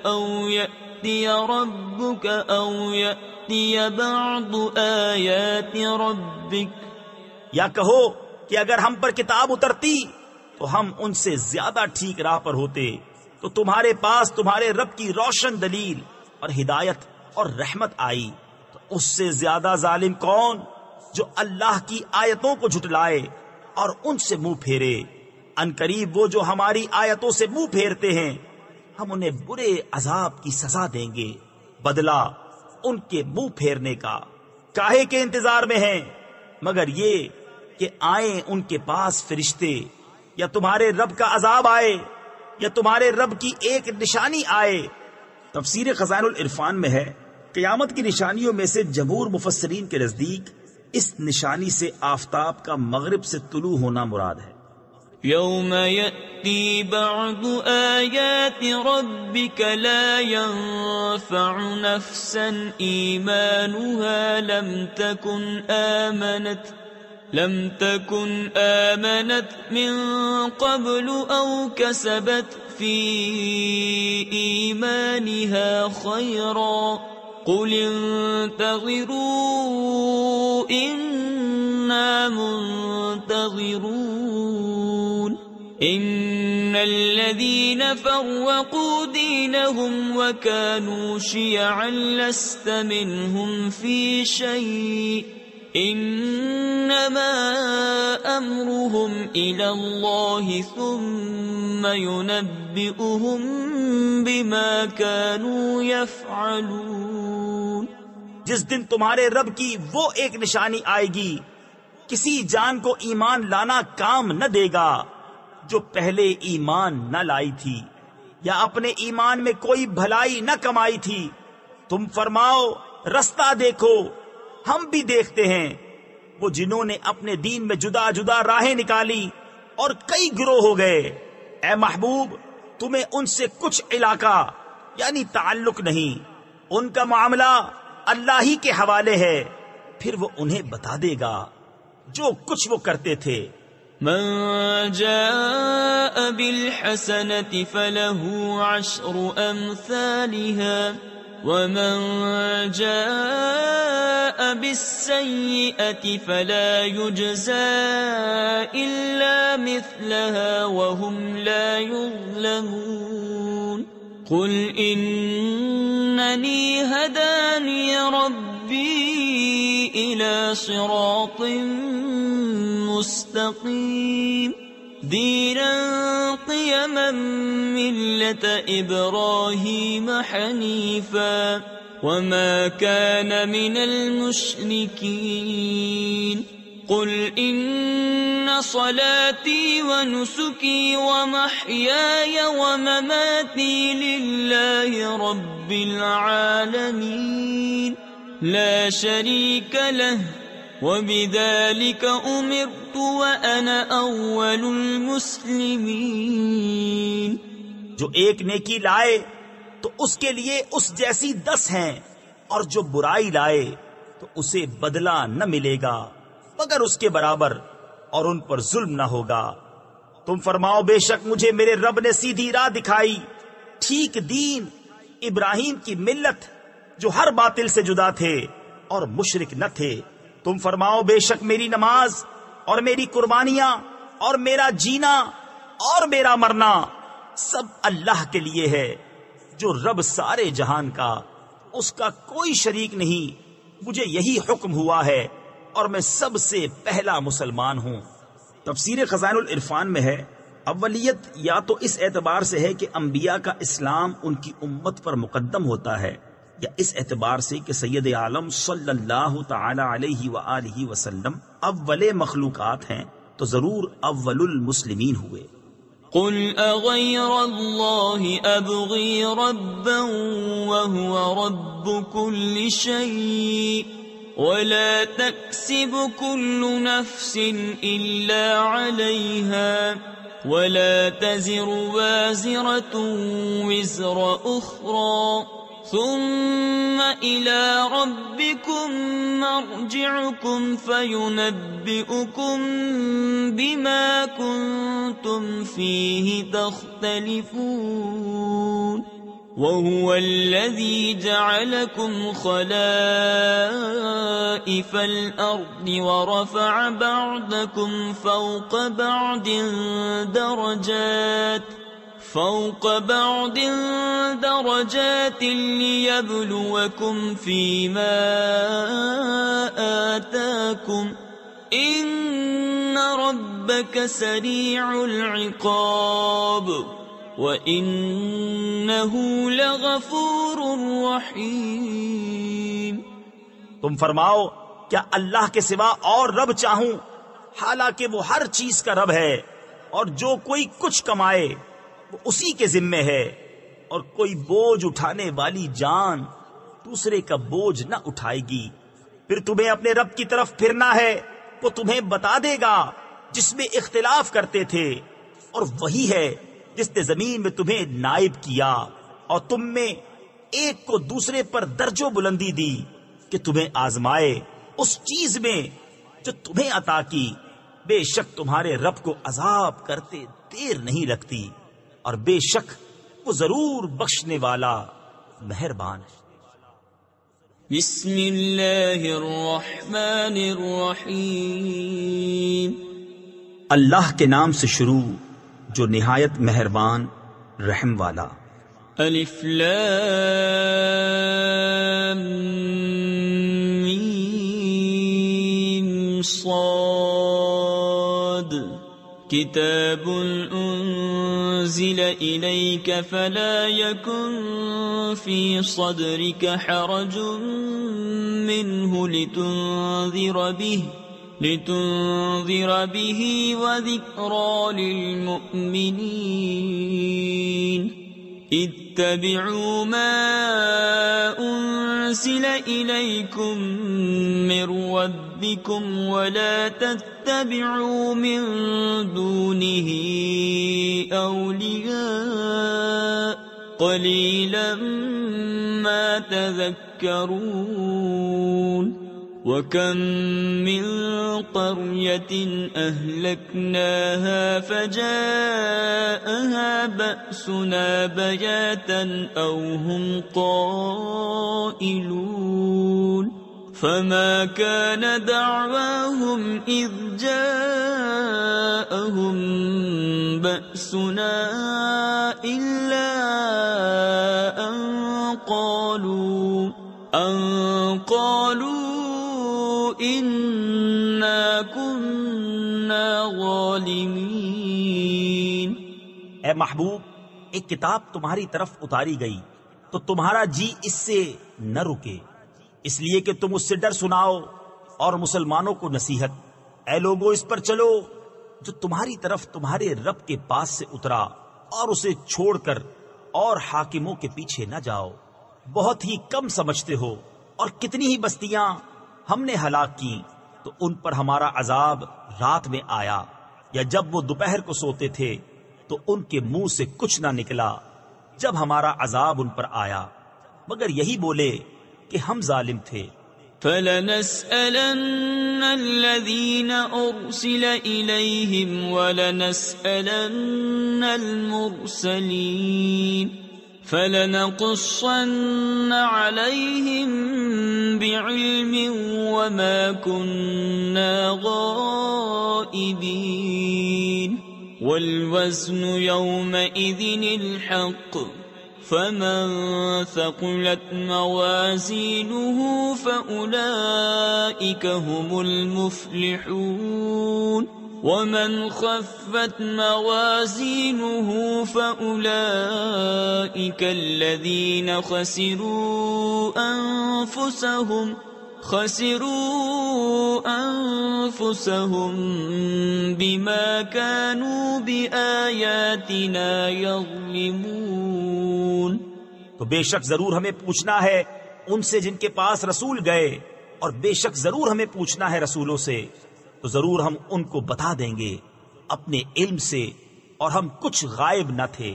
أو يأتي ربك أو يأتي بعض آيات ربك یا کہو کہ اگر ہم پر کتاب اترتی تو ہم ان سے زیادہ ٹھیک راہ پر ہوتے، تو تمہارے پاس تمہارے رب کی روشن دلیل اور ہدایت اور رحمت آئی، تو اس سے زیادہ ظالم کون جو اللہ کی آیتوں کو جھٹلائے اور ان سے منہ پھیرے۔ عنقریب وہ جو ہماری آیتوں سے منہ پھیرتے ہیں ہم انہیں برے عذاب کی سزا دیں گے، بدلہ ان کے منہ پھیرنے کا۔ کاہے کے انتظار میں ہیں مگر یہ کہ آئیں ان کے پاس فرشتے، یا تمہارے رب کا عذاب آئے، یا تمہارے رب کی ایک نشانی آئے۔ تفسیر خزائن العرفان میں ہے قیامت کی نشانیوں میں سے جمہور مفسرین کے نزدیک اس نشانی سے آفتاب کا مغرب سے طلوع ہونا مراد ہے۔ يوم يأتي بعض آيات ربك لا ينفع نفسا إيمانها لم تكن آمنت من قبل أو كسبت في إيمانها خيرا قل انتظروا إنا منتظرون إن الذين فرقوا دينهم وكانوا شيعا لست منهم في شيء إنما أمرهم إلى الله ثم ينبئهم بما كانوا يفعلون۔ جس دن تمہارے رب کی وہ ایک نشانی آئے گی کسی جان کو ایمان لانا کام نہ دے گا جو پہلے ایمان نہ لائی تھی یا اپنے ایمان میں کوئی بھلائی نہ کمائی تھی۔ تم فرماؤ رستہ دیکھو ہم بھی دیکھتے ہیں۔ وہ جنہوں نے اپنے دین میں جدا جدا راہیں نکالی اور کئی گروہ ہو گئے، اے محبوب تمہیں ان سے کچھ علاقہ یعنی تعلق نہیں، ان کا معاملہ اللہ ہی کے حوالے ہے، پھر وہ انہیں بتا دے گا جو کچھ وہ کرتے تھے۔ من جاء بالحسنة فله 10 أمثالها ومن جاء بالسيئة فلا يجزى إلا مثلها وهم لا يظلمون قل إنني هداني ربي إلى صراط مستقيم دينا قيما ملة إبراهيم حنيفا وما كان من المشركين قل إن صلاتي ونسكي ومحياي ومماتي لله رب العالمين لا شريك له وبذلك أمرت وأنا أول المسلمين۔ جو ایک نیکی لائے تو اس کے لیے اس جیسی 10 ہیں، اور جو برائی لائے تو اسے بدلہ نہ ملے گا مگر اس کے برابر، اور ان پر ظلم نہ ہوگا۔ تم فرماؤ بے شک مجھے میرے رب نے سیدھی راہ دکھائی، ٹھیک دین ابراہیم کی ملت جو ہر باطل سے جدا تھے اور مشرک نہ تھے۔ تم فرماؤ بے شک میری نماز اور میری قربانیاں اور میرا جینا اور میرا مرنا سب اللہ کے لیے ہے جو رب سارے جہان کا، اس کا کوئی شریک نہیں مجھے یہی حکم ہوا ہے اور میں سب سے پہلا مسلمان ہوں۔ تفسیر خزائن العرفان میں ہے، اولیت یا تو اس اعتبار سے ہے کہ انبیاء کا اسلام ان کی امت پر مقدم ہوتا ہے، یا اس اعتبار سے کہ سید عالم صلی اللہ تعالی علیہ وآلہ وسلم اول مخلوقات ہیں تو ضرور اول المسلمین ہوئے۔ قل اغیر اللہ ابغی ربا وهو رب كل شيء ولا تكسب كل نفس إلا عليها ولا تزر وازرة وزر أخرى ثم إلى ربكم مرجعكم فينبئكم بما كنتم فيه تختلفون وهو الذي جعلكم خلائف الأرض ورفع بعضكم فوق بعض درجات ليبلوكم فيما آتاكم إن ربك سريع العقاب وَإِنَّهُ لَغَفُورٌ رَحِيمٌ۔ تم فرماؤ کیا اللہ کے سوا اور رب چاہوں، حالانکہ وہ ہر چیز کا رب ہے، اور جو کوئی کچھ کمائے وہ اسی کے ذمے ہے، اور کوئی بوجھ اٹھانے والی جان دوسرے کا بوجھ نہ اٹھائے گی۔ پھر تمہیں اپنے رب کی طرف پھرنا ہے، وہ تمہیں بتا دے گا جس میں اختلاف کرتے تھے، اور وہی ہے جس نے زمین میں تمہیں نائب کیا اور تم میں ایک کو دوسرے پر درجہ بلندی دی کہ تمہیں آزمائے اس چیز میں جو تمہیں عطا کی۔ بے شک تمہارے رب کو عذاب کرتے دیر نہیں لگتی، اور بے شک وہ ضرور بخشنے والا مہربان ہے۔ بسم اللہ الرحمن الرحیم۔ اللہ کے نام سے شروع جو نہایت مہربان رحم والا۔ الف لام میم صاد کتاب انزل الیک فلا یکن فی صدرک حرج منه لتنذر به وذكرى للمؤمنين اتبعوا ما أنزل إليكم من ربكم ولا تتبعوا من دونه أولياء قليلا ما تذكرون وَكَمْ مِنْ قَرْيَةٍ أَهْلَكْنَاهَا فَجَاءَهَا بَأْسُنَا بَيَاتًا أَوْ هُمْ قَائِلُونَ فَمَا كَانَ دَعْوَاهُمْ إِذْ جَاءَهُمْ بَأْسُنَا إِلَّا أَنْ قَالُوا اِنَّا كُنَّا ظَالِمِينَ۔ اے محبوب، ایک کتاب تمہاری طرف اتاری گئی تو تمہارا جی اس سے نہ رکے، اس لیے کہ تم اس سے ڈر سناؤ اور مسلمانوں کو نصیحت۔ اے لوگو، اس پر چلو جو تمہاری طرف تمہارے رب کے پاس سے اترا، اور اسے چھوڑ کر اور حاکموں کے پیچھے نہ جاؤ۔ بہت ہی کم سمجھتے ہو، اور کتنی ہی بستیاں ہم نے ہلاک کی تو ان پر ہمارا عذاب رات میں آیا، یا جب وہ دوپہر کو سوتے تھے تو ان کے منہ سے کچھ نہ نکلا جب ہمارا عذاب ان پر آیا، مگر یہی بولے کہ ہم ظالم تھے۔ فَلَنَسْأَلَنَّ الَّذِينَ أُرْسِلَ إِلَيْهِمْ وَلَنَسْأَلَنَّ الْمُرْسَلِينَ فَلَنَقُصَّنَّ عَلَيْهِمْ بِعِلْمٍ وَمَا كُنَّا غَائِبِينَ وَالْوَزْنُ يَوْمَئِذٍ الْحَقُّ فمن ثقلت موازينه فأولئك هم المفلحون ومن خفت موازينه فأولئك الذين خسروا أنفسهم بما كانوا بآياتنا يظلمون۔ تو بے شک ضرور ہمیں پوچھنا ہے ان سے جن کے پاس رسول گئے، اور بے شک ضرور ہمیں پوچھنا ہے رسولوں سے، تو ضرور ہم ان کو بتا دیں گے اپنے علم سے، اور ہم کچھ غائب نہ تھے۔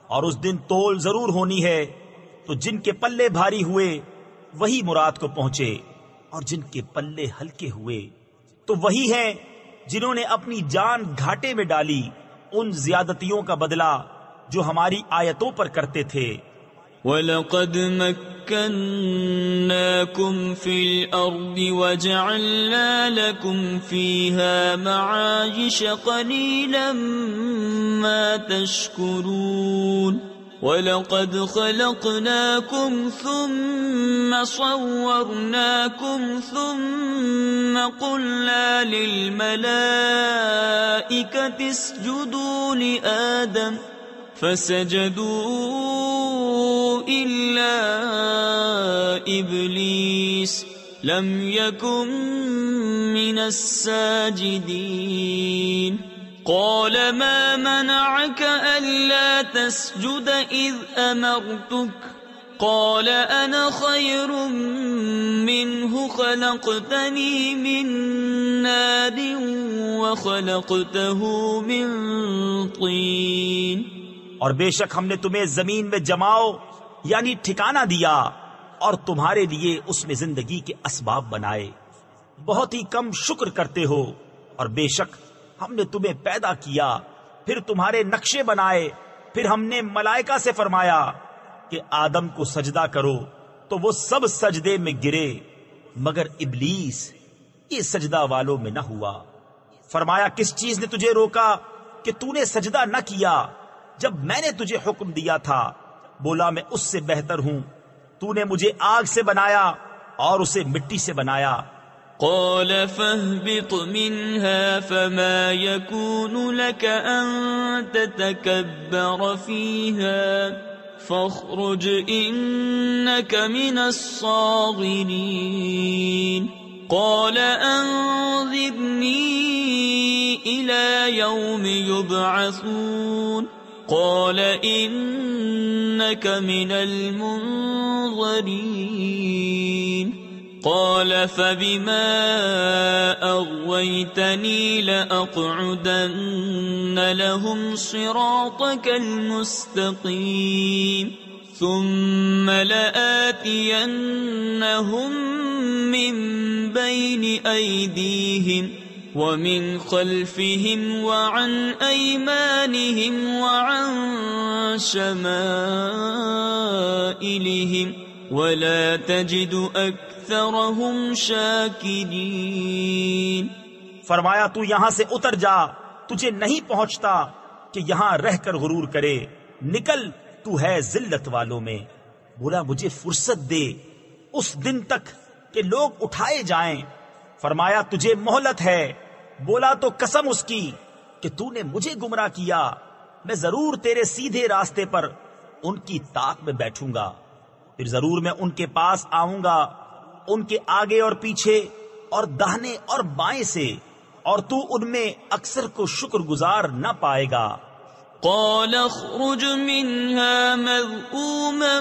اور اس دن تول ضرور ہونی ہے، تو جن کے پلے بھاری ہوئے وہی مراد کو پہنچے، اور جن کے پلے ہلکے ہوئے تو وہی ہیں جنہوں نے اپنی جان گھاٹے میں ڈالی ان زیادتیوں کا بدلہ جو ہماری آیتوں پر کرتے تھے۔ وَلَقَدْ مَكَّنَّاكُمْ فِي الْأَرْضِ وَجَعَلْنَا لَكُمْ فِيهَا مَعَايِشَ قَلِيلًا مَا تَشْكُرُونَ وَلَقَدْ خَلَقْنَاكُمْ ثُمَّ صَوَّرْنَاكُمْ ثُمَّ قُلْنَا لِلْمَلَائِكَةِ اسْجُدُوا لِآدَمَ فسجدوا إلا إبليس لم يكن من الساجدين قال ما منعك ألا تسجد إذ أمرتك قال أنا خير منه خلقتني من نار وخلقته من طين۔ اور بے شک ہم نے تمہیں زمین میں جماؤ یعنی ٹھکانہ دیا، اور تمہارے لیے اس میں زندگی کے اسباب بنائے، بہت ہی کم شکر کرتے ہو۔ اور بے شک ہم نے تمہیں پیدا کیا، پھر تمہارے نقشے بنائے، پھر ہم نے ملائکہ سے فرمایا کہ آدم کو سجدہ کرو، تو وہ سب سجدے میں گرے مگر ابلیس یہ سجدہ والوں میں نہ ہوا۔ فرمایا کس چیز نے تجھے روکا کہ تو نے سجدہ نہ کیا جب میں نے تجھے حکم دیا تھا؟ بولا میں اس سے بہتر ہوں، تو نے مجھے آگ سے بنایا اور اسے مٹی سے بنایا۔ قال فاهبط منها فما يكون لك أن تتكبر فيها فاخرج إنك من الصاغرين قال أنظرني إلى يوم يبعثون قال إنك من المنظرين قال فبما أغويتني لأقعدن لهم صراطك المستقيم ثم لآتينهم من بين أيديهم ومن خلفهم وعن أيمانهم وعن شمائلهم ولا تجد أكثرهم شاكرين۔ فرمایا تو یہاں سے اتر جا، تجھے نہیں پہنچتا کہ یہاں رہ کر غرور کرے، نکل تو ہے ذلت والوں میں۔ بولا مجھے فرصت دے اس دن تک کہ لوگ اٹھائے جائیں۔ فرمایا تجھے مہلت ہے۔ بولا تو قسم اس کی کہ تو نے مجھے گمراہ کیا، میں ضرور تیرے سیدھے راستے پر ان کی طاق میں بیٹھوں گا، پھر ضرور میں ان کے پاس آؤں گا، ان کے آگے اور پیچھے اور داہنے اور بائیں سے، اور تو ان میں اکثر کو شکر گزار نہ پائے گا۔ قال اخرج منها مذءوما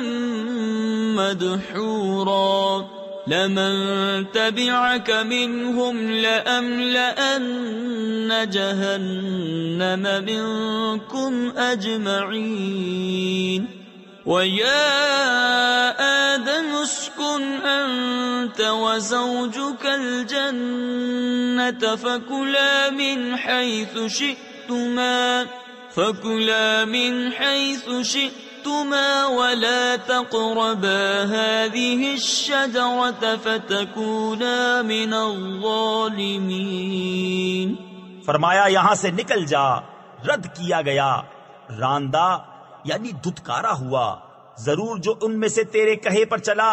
مدحورا لمن تبعك منهم لأملأن جهنم منكم أجمعين ويا آدم اسكن أنت وزوجك الجنة فكلا من حيث شئتما ولا تقربا هذه الشجرة فتكونا من الظالمين۔ فرمایا یہاں سے نکل جا، رد کیا گیا، راندہ یعنی دھتکارا ہوا، ضرور جو ان میں سے تیرے کہے پر چلا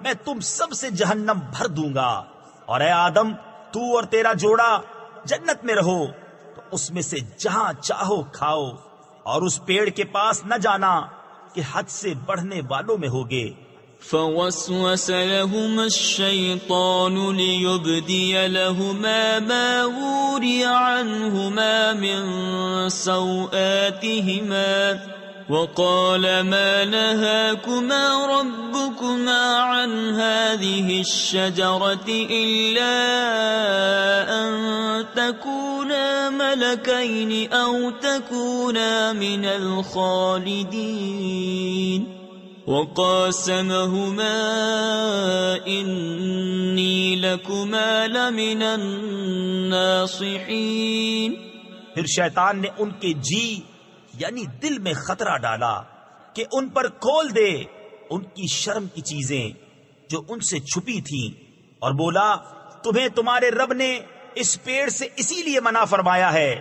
میں تم سب سے جہنم بھر دوں گا، اور اے آدم تو اور تیرا جوڑا جنت میں رہو، تو اس میں سے جہاں چاہو کھاؤ، اور اس پیڑ کے پاس نہ جانا کہ حد سے بڑھنے والوں میں ہوگے۔ فوسوس لهما الشيطان ليبدي لهما ما وري عنهما من سوآتهما وقال ما نهاكما ربكما عن هذه الشجرة إلا أن تكونا ملكين أو تكونا من الخالدين وقاسمهما إني لكما لمن الناصحين۔ پھر شیطان نے ان کے جی یعنی دل میں خطرہ ڈالا کہ ان پر کھول دے ان کی شرم کی چیزیں جو ان سے چھپی تھیں، اور بولا تمہیں تمہارے رب نے اس پیڑ سے اسی لیے منع فرمایا ہے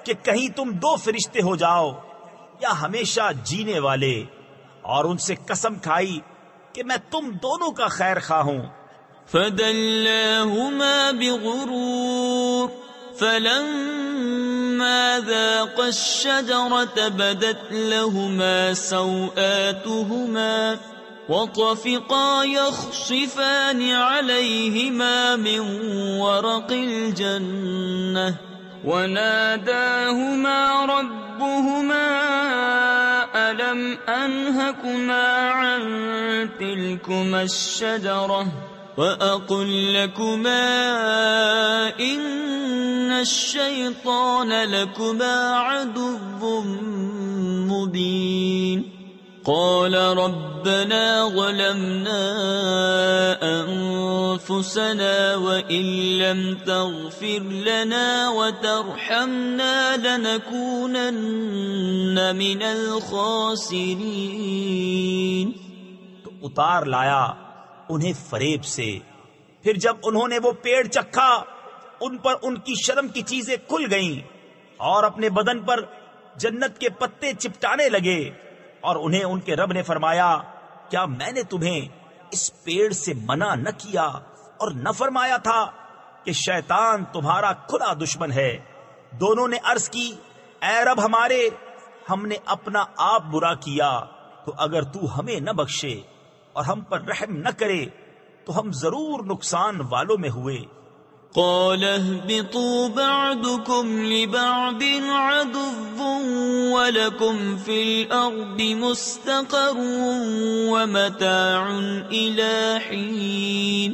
کہ کہیں تم دو فرشتے ہو جاؤ یا ہمیشہ جینے والے، اور ان سے قسم کھائی کہ میں تم دونوں کا خیر خواہ ہوں۔ فدلاهما بغرور فلما ذاقا الشجرة بدت لهما سوآتهما وطفقا يخصفان عليهما من ورق الجنة وناداهما ربهما ألم أنهكما عن تلكما الشجرة وأقل لكما إن الشيطان لكما عدو مبين قال ربنا ظلمنا أنفسنا وإن لم تغفر لنا وترحمنا لنكونن من الخاسرين۔ تو اتار لایا انہیں فریب سے، پھر جب انہوں نے وہ پیڑ چکھا ان پر ان کی شرم کی چیزیں کھل گئیں اور اپنے بدن پر جنت کے پتے چپٹانے لگے، اور انہیں ان کے رب نے فرمایا کیا میں نے تمہیں اس پیڑ سے منع نہ کیا اور نہ فرمایا تھا کہ شیطان تمہارا کھلا دشمن ہے؟ دونوں نے عرض کی اے رب ہمارے، ہم نے اپنا آپ برا کیا، تو اگر تو ہمیں نہ بخشے اور ہم پر رحم نہ کرے تو ہم ضرور نقصان والوں میں ہوئے۔ قال اهبطوا بعضكم لبعض عدو ولكم في الأرض مستقر ومتاع إلى حين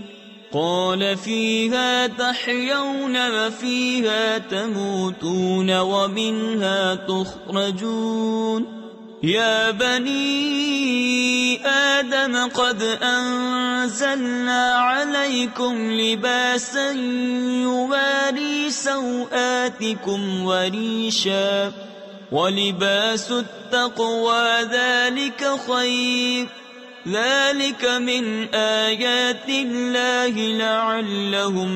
قال فيها تحيون وفيها تموتون ومنها تخرجون يا بني آدم قد أنزلنا عليكم لباسا يواري سوآتكم وريشا ولباس التقوى ذلك خير ذلك من آيات الله لعلهم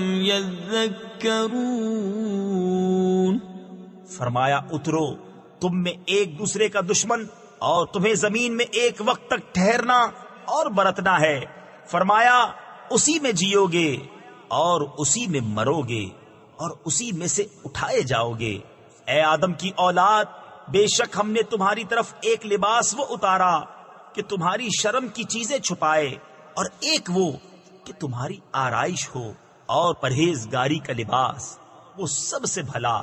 يذكرون۔ فرمایا اترو تم میں ایک دوسرے کا دشمن اور تمہیں زمین میں ایک وقت تک ٹھہرنا اور برتنا ہے، فرمایا اسی میں جیو گے اور اسی میں مرو گے اور اسی میں سے اٹھائے جاؤ گے۔ اے آدم کی اولاد، بے شک ہم نے تمہاری طرف ایک لباس وہ اتارا کہ تمہاری شرم کی چیزیں چھپائے، اور ایک وہ کہ تمہاری آرائش ہو، اور پرہیزگاری کا لباس وہ سب سے بھلا۔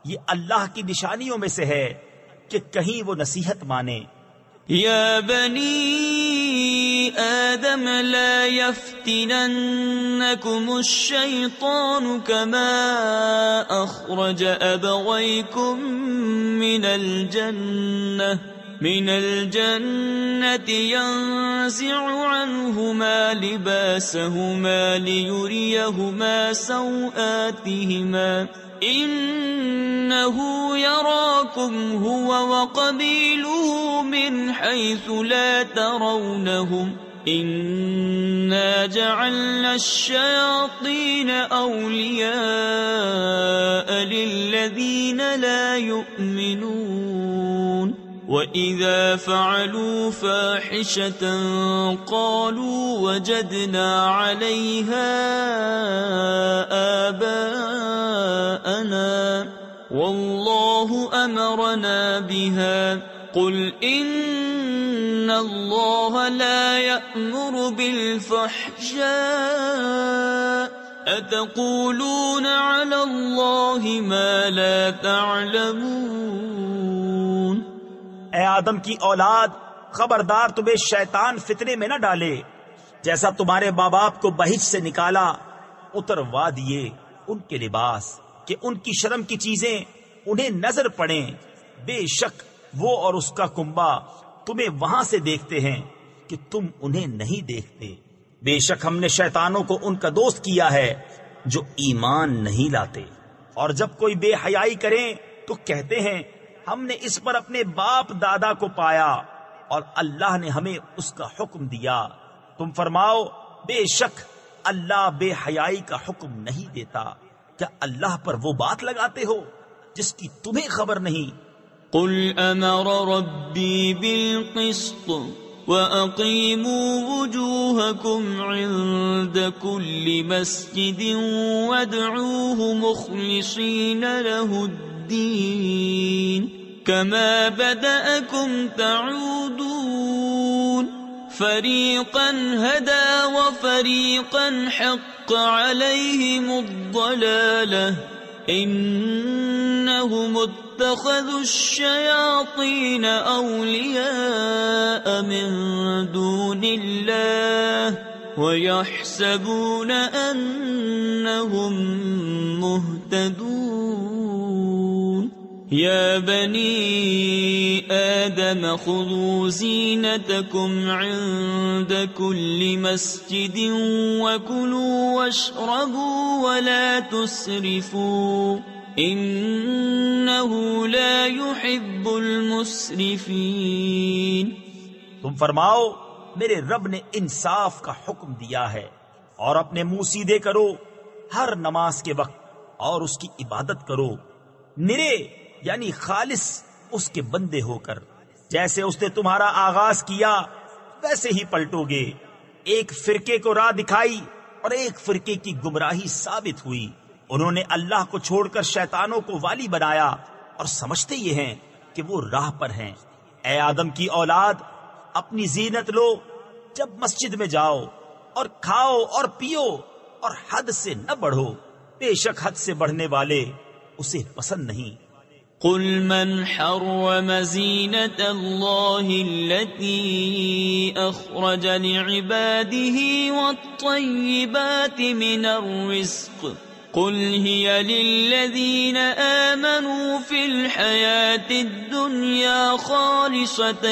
یہ اللہ کی نشانیوں میں سے ہے کہ کہیں وہ نصیحت مانے۔ یا بنی آدم لا يفتننكم الشيطان كما أخرج أبويكم من الجنة ينزع عنهما لباسهما ليريهما سوآتهما إنه يراكم هو وقبيله من حيث لا ترونهم إنا جعلنا الشياطين أولياء للذين لا يؤمنون۔ وَإِذَا فَعَلُوا فَاحِشَةً قَالُوا وَجَدْنَا عَلَيْهَا آبَاءَنَا وَاللَّهُ أَمَرَنَا بِهَا قُلْ إِنَّ اللَّهَ لَا يَأْمُرُ بِالْفَحْشَاءِ أَتَقُولُونَ عَلَى اللَّهِ مَا لَا تَعْلَمُونَ۔ اے آدم کی اولاد، خبردار تمہیں شیطان فتنے میں نہ ڈالے، جیسا تمہارے ماں باپ کو بہشت سے نکالا اتروا دیے ان کے لباس کہ ان کی شرم کی چیزیں انہیں نظر پڑیں، بے شک وہ اور اس کا کنبہ تمہیں وہاں سے دیکھتے ہیں کہ تم انہیں نہیں دیکھتے۔ بے شک ہم نے شیطانوں کو ان کا دوست کیا ہے جو ایمان نہیں لاتے، اور جب کوئی بے حیائی کریں تو کہتے ہیں ہم نے اس پر اپنے باپ دادا کو پایا اور اللہ نے ہمیں اس کا حکم دیا۔ تم فرماؤ بے شک اللہ بے حیائی کا حکم نہیں دیتا، کیا اللہ پر وہ بات لگاتے ہو جس کی تمہیں خبر نہیں؟ قل امر ربی بالقسط وَأَقِيمُوا وُجُوهَكُمْ عِندَ كُلِّ مَسْجِدٍ وَادْعُوهُ مُخْلِصِينَ لَهُ الدِّينَ كَمَا بَدَأَكُمْ تَعُودُونَ فَرِيقًا هَدَى وَفَرِيقًا حَقَّ عَلَيْهِمُ الضَّلَالَةُ إِنَّهُمُ اتخذوا الشياطين أولياء من دون الله ويحسبون أنهم مهتدون يا بني آدم خذوا زينتكم عند كل مسجد وكلوا واشربوا ولا تسرفوا انہ لا يحب المسرفین۔ تم فرماؤ میرے رب نے انصاف کا حکم دیا ہے اور اپنے منہ سیدھے کرو ہر نماز کے وقت اور اس کی عبادت کرو نرے یعنی خالص اس کے بندے ہو کر، جیسے اس نے تمہارا آغاز کیا ویسے ہی پلٹو گے۔ ایک فرقے کو راہ دکھائی اور ایک فرقے کی گمراہی ثابت ہوئی، انہوں نے اللہ کو چھوڑ کر شیطانوں کو والی بنایا اور سمجھتے یہ ہیں کہ وہ راہ پر ہیں۔ اے آدم کی اولاد، اپنی زینت لو جب مسجد میں جاؤ، اور کھاؤ اور پیو اور حد سے نہ بڑھو، بے شک حد سے بڑھنے والے اسے پسند نہیں۔ قل من حرم زینة اللہ التي اخرج لعباده والطیبات من الرزق قل هي للذين آمنوا في الحياة الدنيا خالصة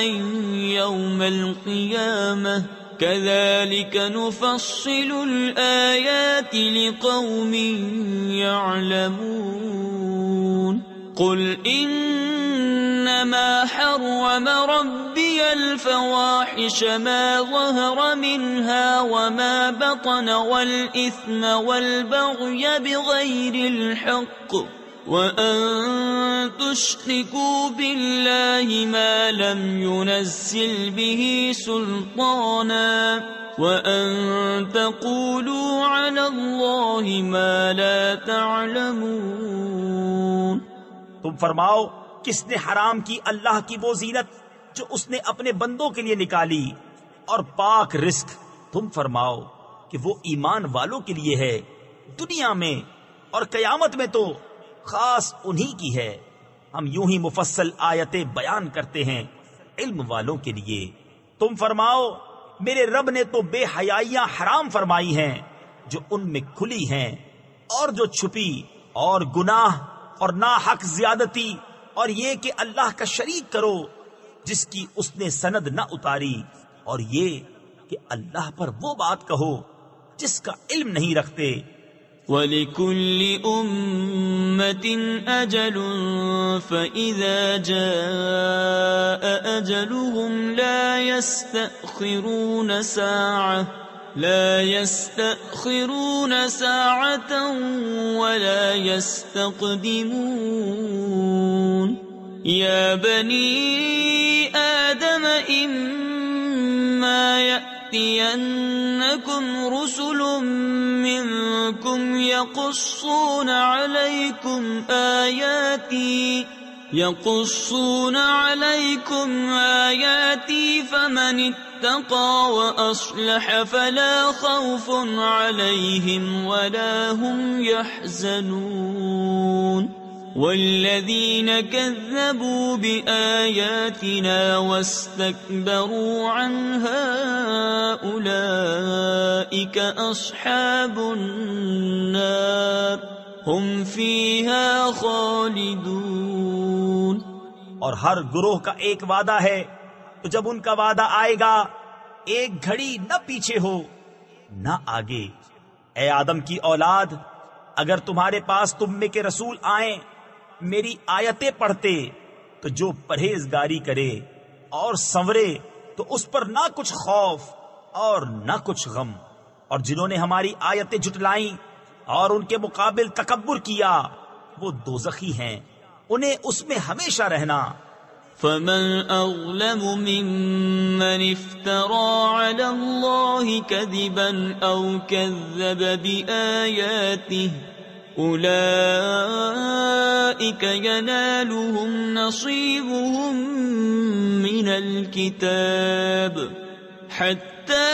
يوم القيامة كذلك نفصل الآيات لقوم يعلمون قل إنما حرم ربي الفواحش ما ظهر منها وما بطن والإثم والبغي بغير الحق وأن تشركوا بالله ما لم ينزل به سلطانا وأن تقولوا على الله ما لا تعلمون۔ تم فرماؤ کس نے حرام کی اللہ کی وہ زینت جو اس نے اپنے بندوں کے لیے نکالی اور پاک رزق؟ تم فرماؤ کہ وہ ایمان والوں کے لیے ہے دنیا میں، اور قیامت میں تو خاص انہی کی ہے۔ ہم یوں ہی مفصل آیتیں بیان کرتے ہیں علم والوں کے لیے۔ تم فرماؤ میرے رب نے تو بے حیائیاں حرام فرمائی ہیں جو ان میں کھلی ہیں اور جو چھپی، اور گناہ اور ناحق زیادتی، اور یہ کہ اللہ کا شریک کرو جس کی اس نے سند نہ اتاری، اور یہ کہ اللہ پر وہ بات کہو جس کا علم نہیں رکھتے۔ وَلِكُلِّ أُمَّةٍ أَجَلٌ فَإِذَا جَاءَ أَجَلُهُمْ لَا يَسْتَأْخِرُونَ سَاعَةً وَلَا يَسْتَقْدِمُونَ۔ يا بني آدم إما يأتينكم رسل منكم يقصون عليكم آياتي فمن اتقى وأصلح فلا خوف عليهم ولا هم يحزنون والذين كذبوا بآياتنا واستكبروا عنها أولئك أصحاب النار هم فيها خالدون۔ اور ہر گروہ کا ایک وعدہ ہے، تو جب ان کا وعدہ آئے گا ایک گھڑی نہ پیچھے ہو نہ آگے۔ اے آدم کی اولاد، اگر تمہارے پاس تم میں کے رسول آئیں میری آیتیں پڑھتے تو جو پرہیزگاری کرے اور سنورے تو اس پر نہ کچھ خوف اور نہ کچھ غم، اور جنہوں نے ہماری آیتیں جھٹلائیں اور ان کے مقابل تکبر کیا وہ دوزخی ہیں، انہیں اس میں ہمیشہ رہنا۔ فمن أظلم ممن افترى على الله كذبا أو كذب بآياته أولئك ينالهم نصيبهم من الكتاب حتى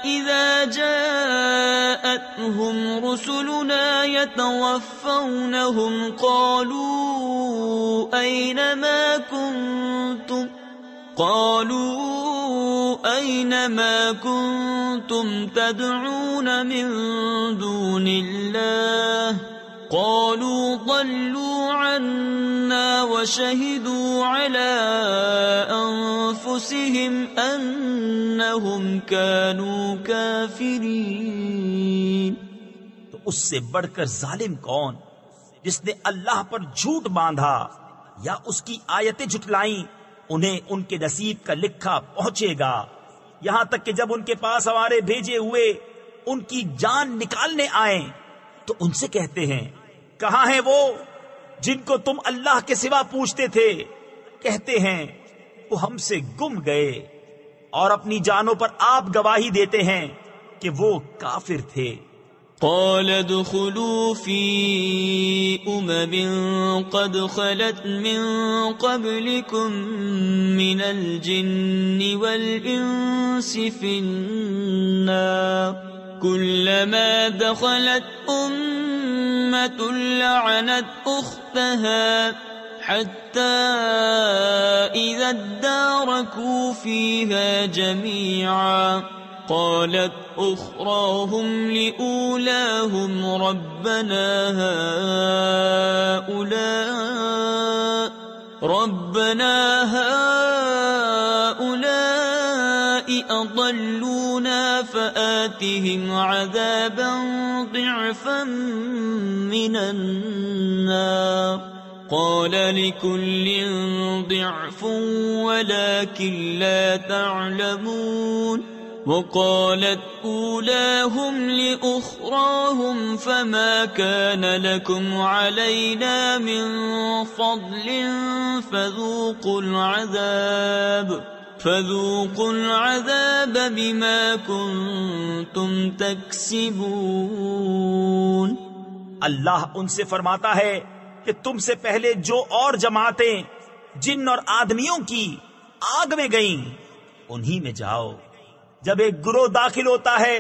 إذا جاءتهم رسلنا يتوفونهم قالوا أين ما كنتم تدعون من دون الله قالوا ضلوا عنا وشهدوا على أنفسهم أنهم كانوا كافرين۔ تو اس سے بڑھ کر ظالم کون جس نے اللہ پر جھوٹ باندھا یا اس کی آیتیں جھٹلائیں؟ انہیں ان کے نصیب کا لکھا پہنچے گا، یہاں تک کہ جب ان کے پاس ہمارے بھیجے ہوئے ان کی جان نکالنے آئیں تو ان سے کہتے ہیں کہاں ہیں وہ جن کو تم اللہ کے سوا پوچھتے تھے؟ کہتے ہیں وہ ہم سے گم گئے، اور اپنی جانوں پر آپ گواہی دیتے ہیں کہ وہ کافر تھے۔ قال ادخلوا في قد خلت من قبلكم من الجن والإنس في النار كلما دخلت أمة لعنت أختها حتى إذا اداركوا فيها جميعا قالت أخراهم لأولاهم ربنا هؤلاء أضلونا فآتهم عذابا ضعفا من النار قال لكل ضعف ولكن لا تعلمون وقالت أولاهم لأخراهم فما كان لكم علينا من فضل فذوقوا العذاب بما كنتم تكسبون۔ اللہ ان سے فرماتا ہے کہ تم سے پہلے جو اور جماعتیں جن اور آدمیوں کی آگ میں گئیں انہی میں جاؤ۔ جب ایک گروہ داخل ہوتا ہے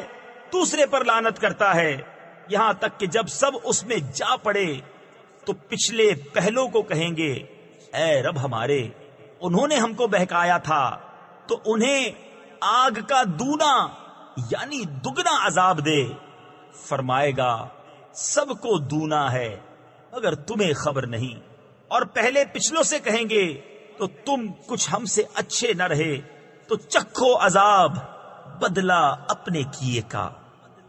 دوسرے پر لعنت کرتا ہے، یہاں تک کہ جب سب اس میں جا پڑے تو پچھلے پہلوں کو کہیں گے اے رب ہمارے، انہوں نے ہم کو بہکایا تھا تو انہیں آگ کا دونا یعنی دگنا عذاب دے۔ فرمائے گا سب کو دونا ہے مگر تمہیں خبر نہیں، اور پہلے پچھلوں سے کہیں گے تو تم کچھ ہم سے اچھے نہ رہے تو چکھو عذاب بدلہ اپنے کیے کا۔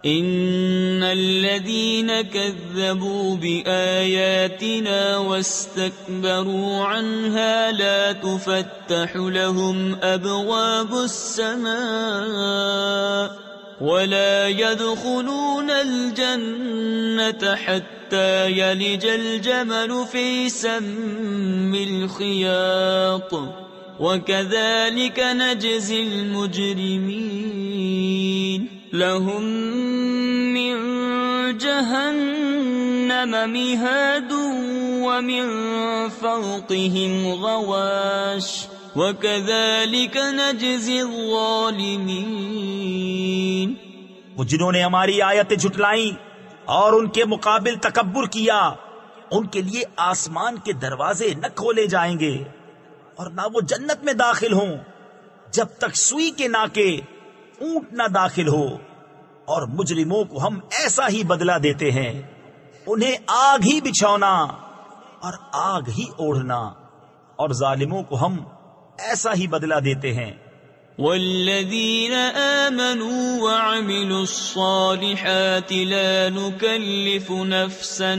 ان الذين كذبوا بآياتنا واستكبروا عنها لا تفتح لهم ابواب السماء ولا يدخلون الجنة حتى يلج الجمل في سم الخياط وكذلك نجزي المجرمين لهم من جهنم مهاد ومن فوقهم غواش وَكَذَلِكَ نَجْزِي الظَّالِمِينَ وہ جنہوں نے ہماری آیتیں جھٹلائیں اور ان کے مقابل تکبر کیا، ان کے لیے آسمان کے دروازے نہ کھولے جائیں گے اور نہ وہ جنت میں داخل ہوں جب تک سوئی کے ناکے اونٹ نہ داخل ہو، اور مجرموں کو ہم ایسا ہی بدلہ دیتے ہیں، انہیں آگ ہی بچھونا اور آگ ہی اوڑھنا، اور ظالموں کو ہم ایسا ہی بدلہ دیتے ہیں۔ والذین آمنوا وعملوا الصالحات لا نکلف نفسا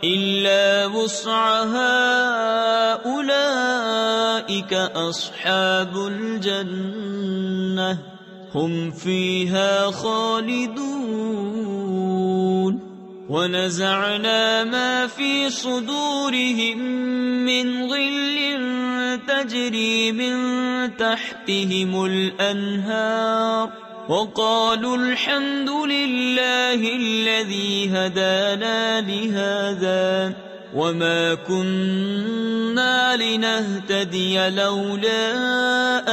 الا وسعها اولئک اصحاب الجنہ هم فیہا خالدون ونزعنا ما في صدورهم من غل تجري من تحتهم الأنهار وقالوا الحمد لله الذي هدانا لهذا وما كنا لنهتدي لولا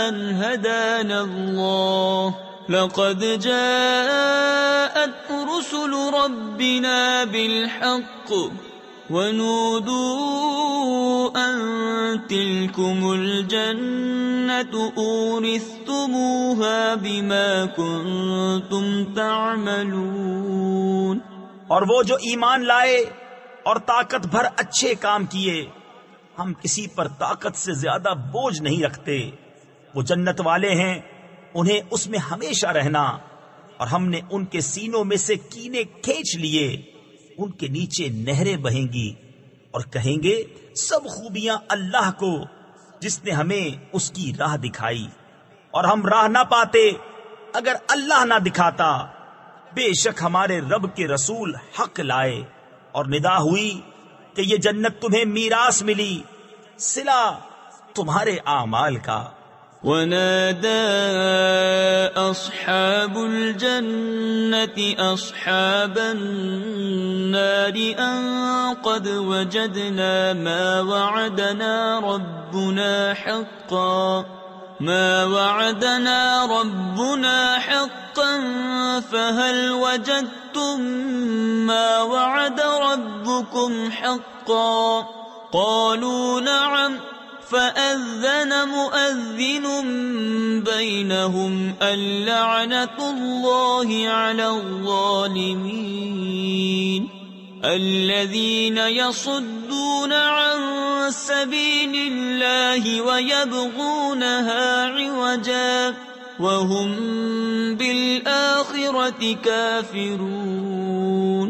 أن هدانا الله لقد جاءت رسل ربنا بالحق ونودوا أن تلكم الجنة أورثتموها بما كنتم تعملون۔ اور وہ جو ایمان لائے اور طاقت بھر اچھے کام کیے، ہم کسی پر طاقت سے زیادہ بوجھ نہیں رکھتے، وہ جنت والے ہیں، انہیں اس میں ہمیشہ رہنا، اور ہم نے ان کے سینوں میں سے کینے کھینچ لیے، ان کے نیچے نہریں بہیں گی، اور کہیں گے سب خوبیاں اللہ کو جس نے ہمیں اس کی راہ دکھائی، اور ہم راہ نہ پاتے اگر اللہ نہ دکھاتا۔ بے شک ہمارے رب کے رسول حق لائے، اور ندا ہوئی کہ یہ جنت تمہیں میراث ملی صلہ تمہارے اعمال کا۔ ونادى أصحاب الجنة أصحاب النار أن قد وجدنا ما وعدنا ربنا حقا فهل وجدتم ما وعد ربكم حقا قالوا نعم فأذن مؤذن بينهم اللعنة الله على الظالمين الذين يصدون عن سبيل الله ويبغونها عوجا وهم بالآخرة كافرون۔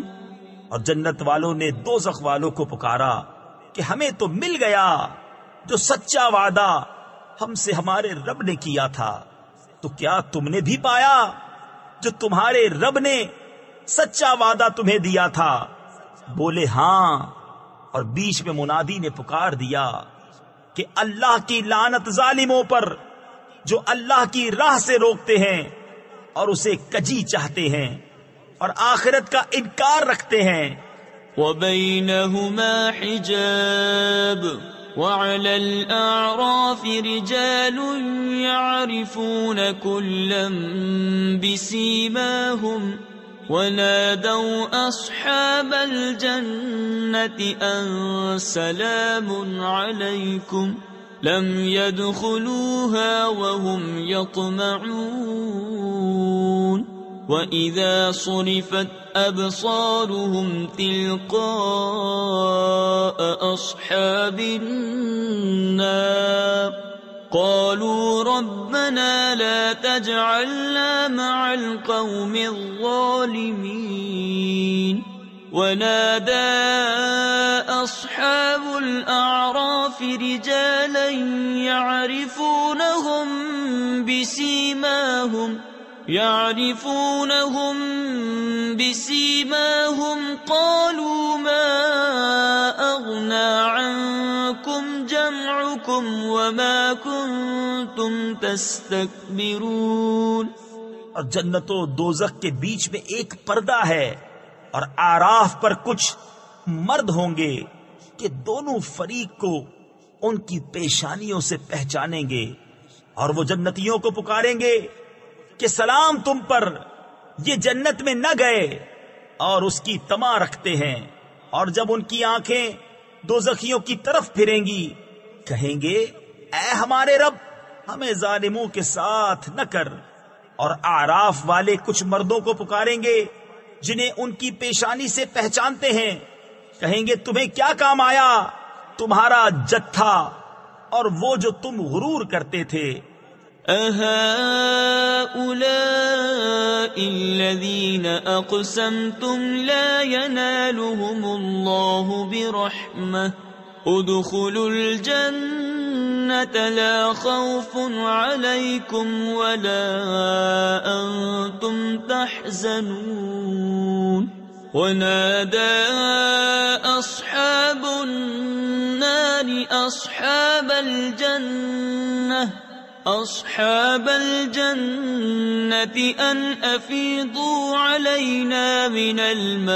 اور جنت والوں نے دوزخ والوں کو پکارا کہ ہمیں تو مل گیا جو سچا وعدہ ہم سے ہمارے رب نے کیا تھا، تو کیا تم نے بھی پایا جو تمہارے رب نے سچا وعدہ تمہیں دیا تھا؟ بولے ہاں، اور بیچ میں منادی نے پکار دیا کہ اللہ کی لعنت ظالموں پر جو اللہ کی راہ سے روکتے ہیں اور اسے کجی چاہتے ہیں اور آخرت کا انکار رکھتے ہیں۔ وَبَيْنَهُمَا حِجَابٌ وَعَلَى الْأَعْرَافِ رِجَالٌ يَعْرِفُونَ كُلًّا بِسِيمَاهُمْ وَنَادَوْا أَصْحَابَ الْجَنَّةِ أَنْ سَلَامٌ عَلَيْكُمْ لَمْ يَدْخُلُوهَا وَهُمْ يَطْمَعُونَ وَإِذَا صُرِفَتْ أَبْصَارُهُمْ تِلْقَاءَ أَصْحَابِ النَّارِ قَالُوا رَبَّنَا لَا تَجْعَلْنَا مَعَ الْقَوْمِ الظَّالِمِينَ ونادى أصحاب الأعراف رجالا يعرفونهم بسيماهم قالوا ما أغنى عنكم جمعكم وما كنتم تستكبرون. اور جنت و دوزخ کے بیچ میں ایک پردہ ہے، اور آراف پر کچھ مرد ہوں گے کہ دونوں فریق کو ان کی پیشانیوں سے پہچانیں گے، اور وہ جنتیوں کو پکاریں گے کہ سلام تم پر، یہ جنت میں نہ گئے اور اس کی طمع رکھتے ہیں. اور جب ان کی آنکھیں دوزخیوں کی طرف پھریں گی کہیں گے اے ہمارے رب ہمیں ظالموں کے ساتھ نہ کر. اور آراف والے کچھ مردوں کو پکاریں گے جنہیں ان کی پیشانی سے پہچانتے ہیں، کہیں گے تمہیں کیا کام آیا تمہارا جتھا اور وہ جو تم غرور کرتے تھے. أهؤلاء الذين أقسمتم لا ينالهم الله برحمة ادخلوا الجنة لا خوف عليكم ولا أنتم تحزنون. ونادى أصحاب النار أصحاب الجنة أن أفيضوا علينا من الماء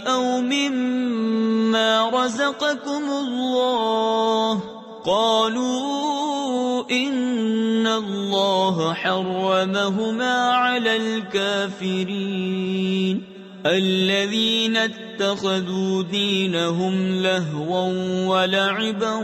أو مما رزقكم الله قالوا إن الله حرمهما على الكافرين الذين اتخذوا دينهم لهوا ولعبا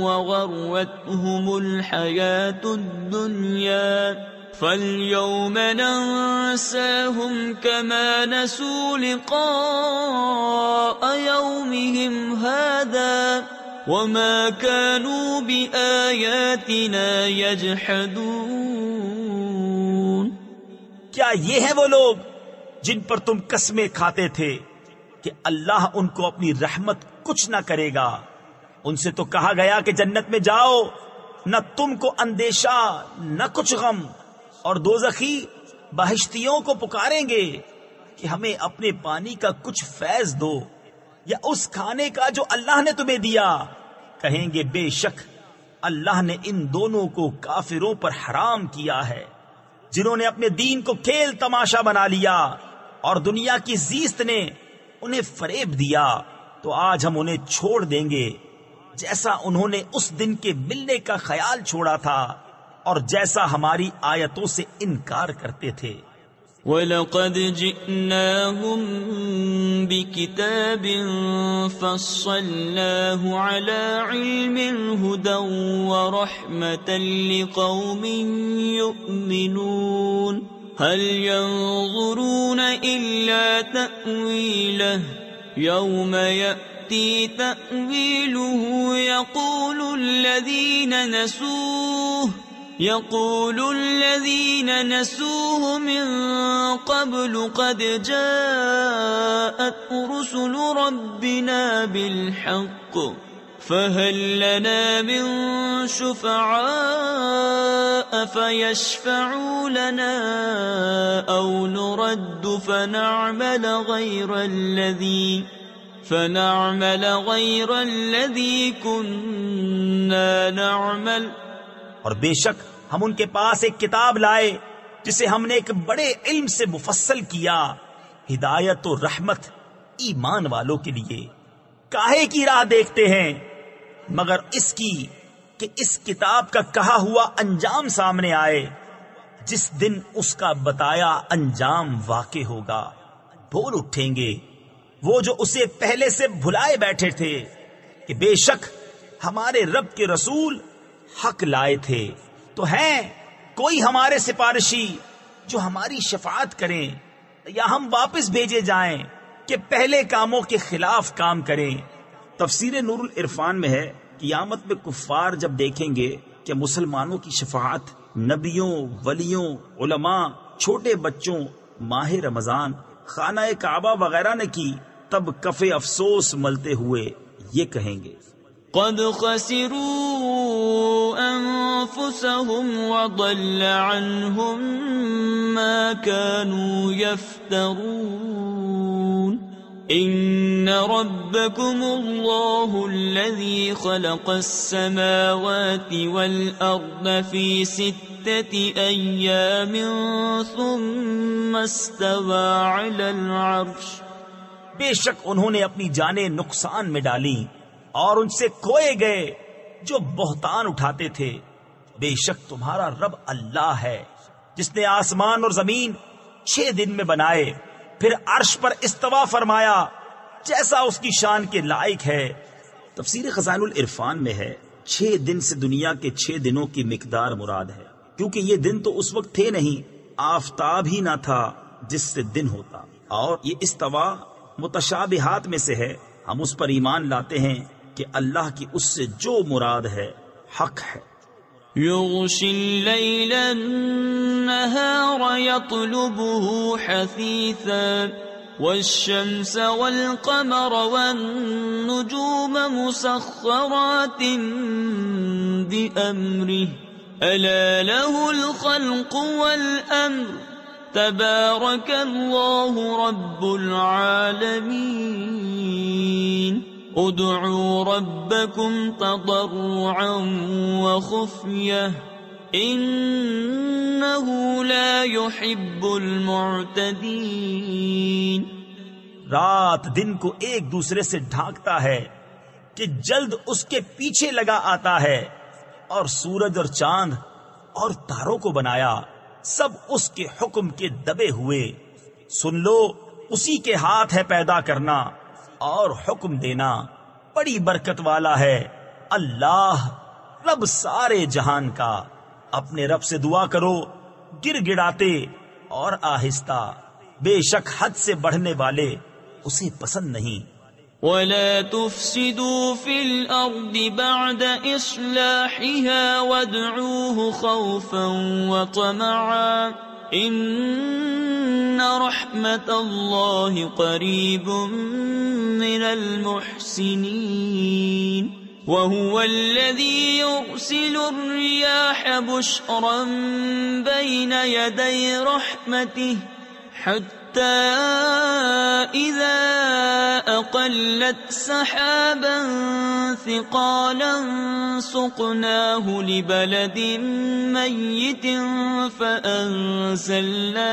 وغرتهم الحياة الدنيا فاليوم ننساهم كما نسوا لقاء يومهم هذا وما كانوا بآياتنا يجحدون. کیا یہ ہیں وہ لوگ جن پر تم قسمیں کھاتے تھے کہ اللہ ان کو اپنی رحمت کچھ نہ کرے گا؟ ان سے تو کہا گیا کہ جنت میں جاؤ، نہ تم کو اندیشہ نہ کچھ غم. اور دوزخی بہشتیوں کو پکاریں گے کہ ہمیں اپنے پانی کا کچھ فیض دو یا اس کھانے کا جو اللہ نے تمہیں دیا. کہیں گے بے شک اللہ نے ان دونوں کو کافروں پر حرام کیا ہے جنہوں نے اپنے دین کو کھیل تماشا بنا لیا اور دنیا کی زیست نے انہیں فریب دیا. تو آج ہم انہیں چھوڑ دیں گے جیسا انہوں نے اس دن کے ملنے کا خیال چھوڑا تھا اور جیسا ہماری آیتوں سے انکار کرتے تھے. وَلَقَدْ جِئْنَاهُمْ بِكِتَابٍ فَصَّلْنَاهُ عَلَى عِلْمٍ هُدًى وَرَحْمَةً لِقَوْمٍ يُؤْمِنُونَ. هَلْ يَنظُرُونَ إِلَّا تَأْوِيلَهُ يَوْمَ يَأْتِي تَأْوِيلُهُ يقول الذين نسوه من قبل قد جاءت رسل ربنا بالحق فهل لنا من شفعاء فيشفعوا لنا أو نرد فنعمل غير الذي كنا نعمل. اور بے شک ہم ان کے پاس ایک کتاب لائے جسے ہم نے ایک بڑے علم سے مفصل کیا، ہدایت و رحمت ایمان والوں کے لیے. کاہے کی راہ دیکھتے ہیں مگر اس کی کہ اس کتاب کا کہا ہوا انجام سامنے آئے، جس دن اس کا بتایا انجام واقع ہوگا. بول اٹھیں گے وہ جو اسے پہلے سے بھلائے بیٹھے تھے کہ بے شک ہمارے رب کے رسول حق لائے تھے، تو ہیں کوئی ہمارے سفارشی جو ہماری شفاعت کریں یا ہم واپس بھیجے جائیں کہ پہلے کاموں کے خلاف کام کریں. تفسیر نور العرفان میں ہے قیامت میں کفار جب دیکھیں گے کہ مسلمانوں کی شفاعت نبیوں، ولیوں، علماء، چھوٹے بچوں، ماہ رمضان، خانہ کعبہ وغیرہ نے کی تب کف افسوس ملتے ہوئے یہ کہیں گے قد خسروا انفسهم وضل عنهم ما كانوا يفترون ان ربكم الله الذي خلق السماوات والارض في 6 ايام ثم استوى على العرش بے شک انہوں نے اپنی جانیں نقصان میں ڈالی اور ان سے کھوئے گئے جو بہتان اٹھاتے تھے. بے شک تمہارا رب اللہ ہے جس نے آسمان اور زمین 6 دن میں بنائے پھر عرش پر استوا فرمایا جیسا اس کی شان کے لائق ہے. تفسیر خزائن العرفان میں ہے 6 دن سے دنیا کے 6 دنوں کی مقدار مراد ہے، کیونکہ یہ دن تو اس وقت تھے نہیں، آفتاب ہی نہ تھا جس سے دن ہوتا. اور یہ استوا متشابہات میں سے ہے. ہم اس پر ایمان لاتے ہیں کہ اللہ کی اس سے جو مراد ہے حق ہے. يغشي الليل النهار يطلبه حثيثا والشمس والقمر والنجوم مسخرات بأمره ألا له الخلق والأمر تبارك الله رب العالمين ادعوا ربكم تضرعا وخفية إنه لا يحب المعتدين. رات دن کو ایک دوسرے سے ڈھانکتا ہے کہ جلد اس کے پیچھے لگا آتا ہے، اور سورج اور چاند اور تاروں کو بنایا سب اس کے حکم کے دبے ہوئے. سن لو اسی کے ہاتھ ہے پیدا کرنا اور حکم دینا، بڑی برکت والا ہے اللہ رب سارے جہان کا. اپنے رب سے دعا کرو گر گڑاتے اور آہستہ، بے شک حد سے بڑھنے والے اسے پسند نہیں. ولا تفسدوا في الأرض بعد إصلاحها وادعوه خوفا وطمعا إن رحمة الله قريب من المحسنين وهو الذي يرسل الرياح بشرا بين يدي رحمته حتى إذا أقلت سحابا ثقالا سقناه لبلد ميت فأنزلنا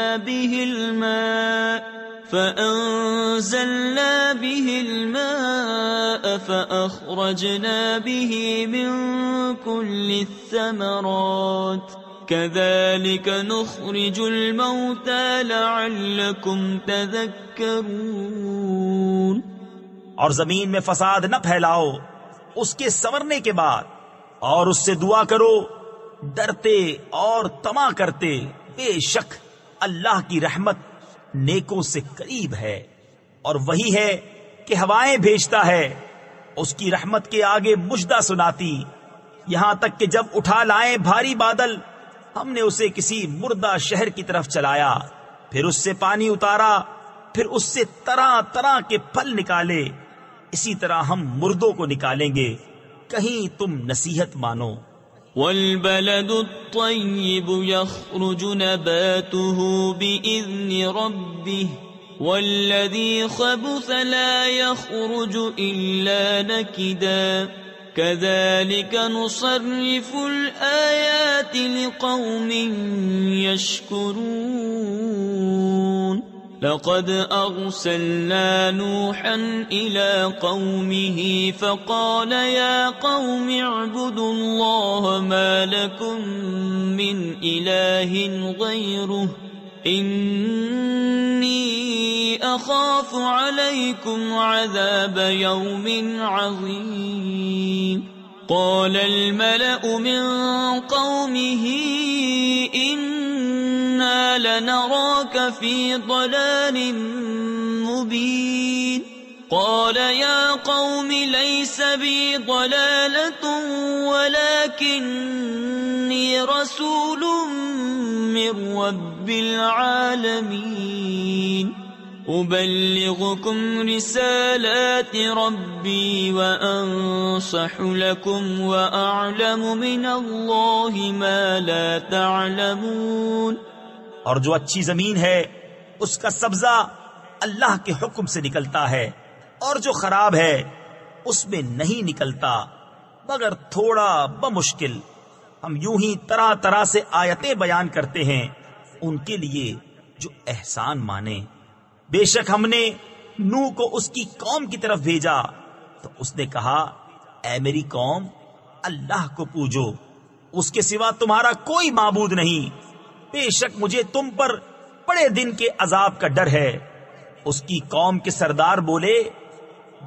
به الماء فأخرجنا به من كل الثمرات كذلك نخرج الموتى لعلكم تذكرون. اور زمین میں فساد نہ پھیلاؤ اس کے سنورنے کے بعد، اور اس سے دعا کرو ڈرتے اور طمع کرتے. بے شک اللہ کی رحمت نیکوں سے قریب ہے، اور وہی ہے کہ ہوائیں بھیجتا ہے اس کی رحمت کے آگے مژدہ سناتی، یہاں تک کہ جب اٹھا لائیں بھاری بادل ہم نے اسے کسی مردہ شہر کی طرف چلایا، پھر اس سے پانی اتارا، پھر اس سے طرح طرح کے پھل نکالے، اسی طرح ہم مردوں کو نکالیں گے، کہیں تم نصیحت مانو. والبلد الطيب يخرج نباته بإذن ربه والذي خبث لا يخرج إلا نكدا كذلك نصرف الآيات لقوم يشكرون. لقد أرسلنا نوحا إلى قومه فقال يا قوم اعبدوا الله ما لكم من إله غيره إني أخاف عليكم عذاب يوم عظيم. قال الملأ من قومه إنا لنراك في ضلال مبين. قال يا قوم ليس بي ضلالة ولكني رسول من رب العالمين. أبلغكم رسالات ربي وأنصح لكم وأعلم من الله ما لا تعلمون۔ اور جو اچھی زمین ہے اس کا سبزہ اللہ کے حکم سے نکلتا ہے، اور جو خراب ہے اس میں نہیں نکلتا مگر تھوڑا بمشکل۔ ہم یوں ہی طرح طرح سے آیتیں بیان کرتے ہیں ان کے لیے جو احسان مانے۔ بے شک ہم نے نوح کو اس کی قوم کی طرف بھیجا تو اس نے کہا، اے میری قوم، اللہ کو پوجو، اس کے سوا تمہارا کوئی معبود نہیں، بے شک مجھے تم پر بڑے دن کے عذاب کا ڈر ہے۔ اس کی قوم کے سردار بولے،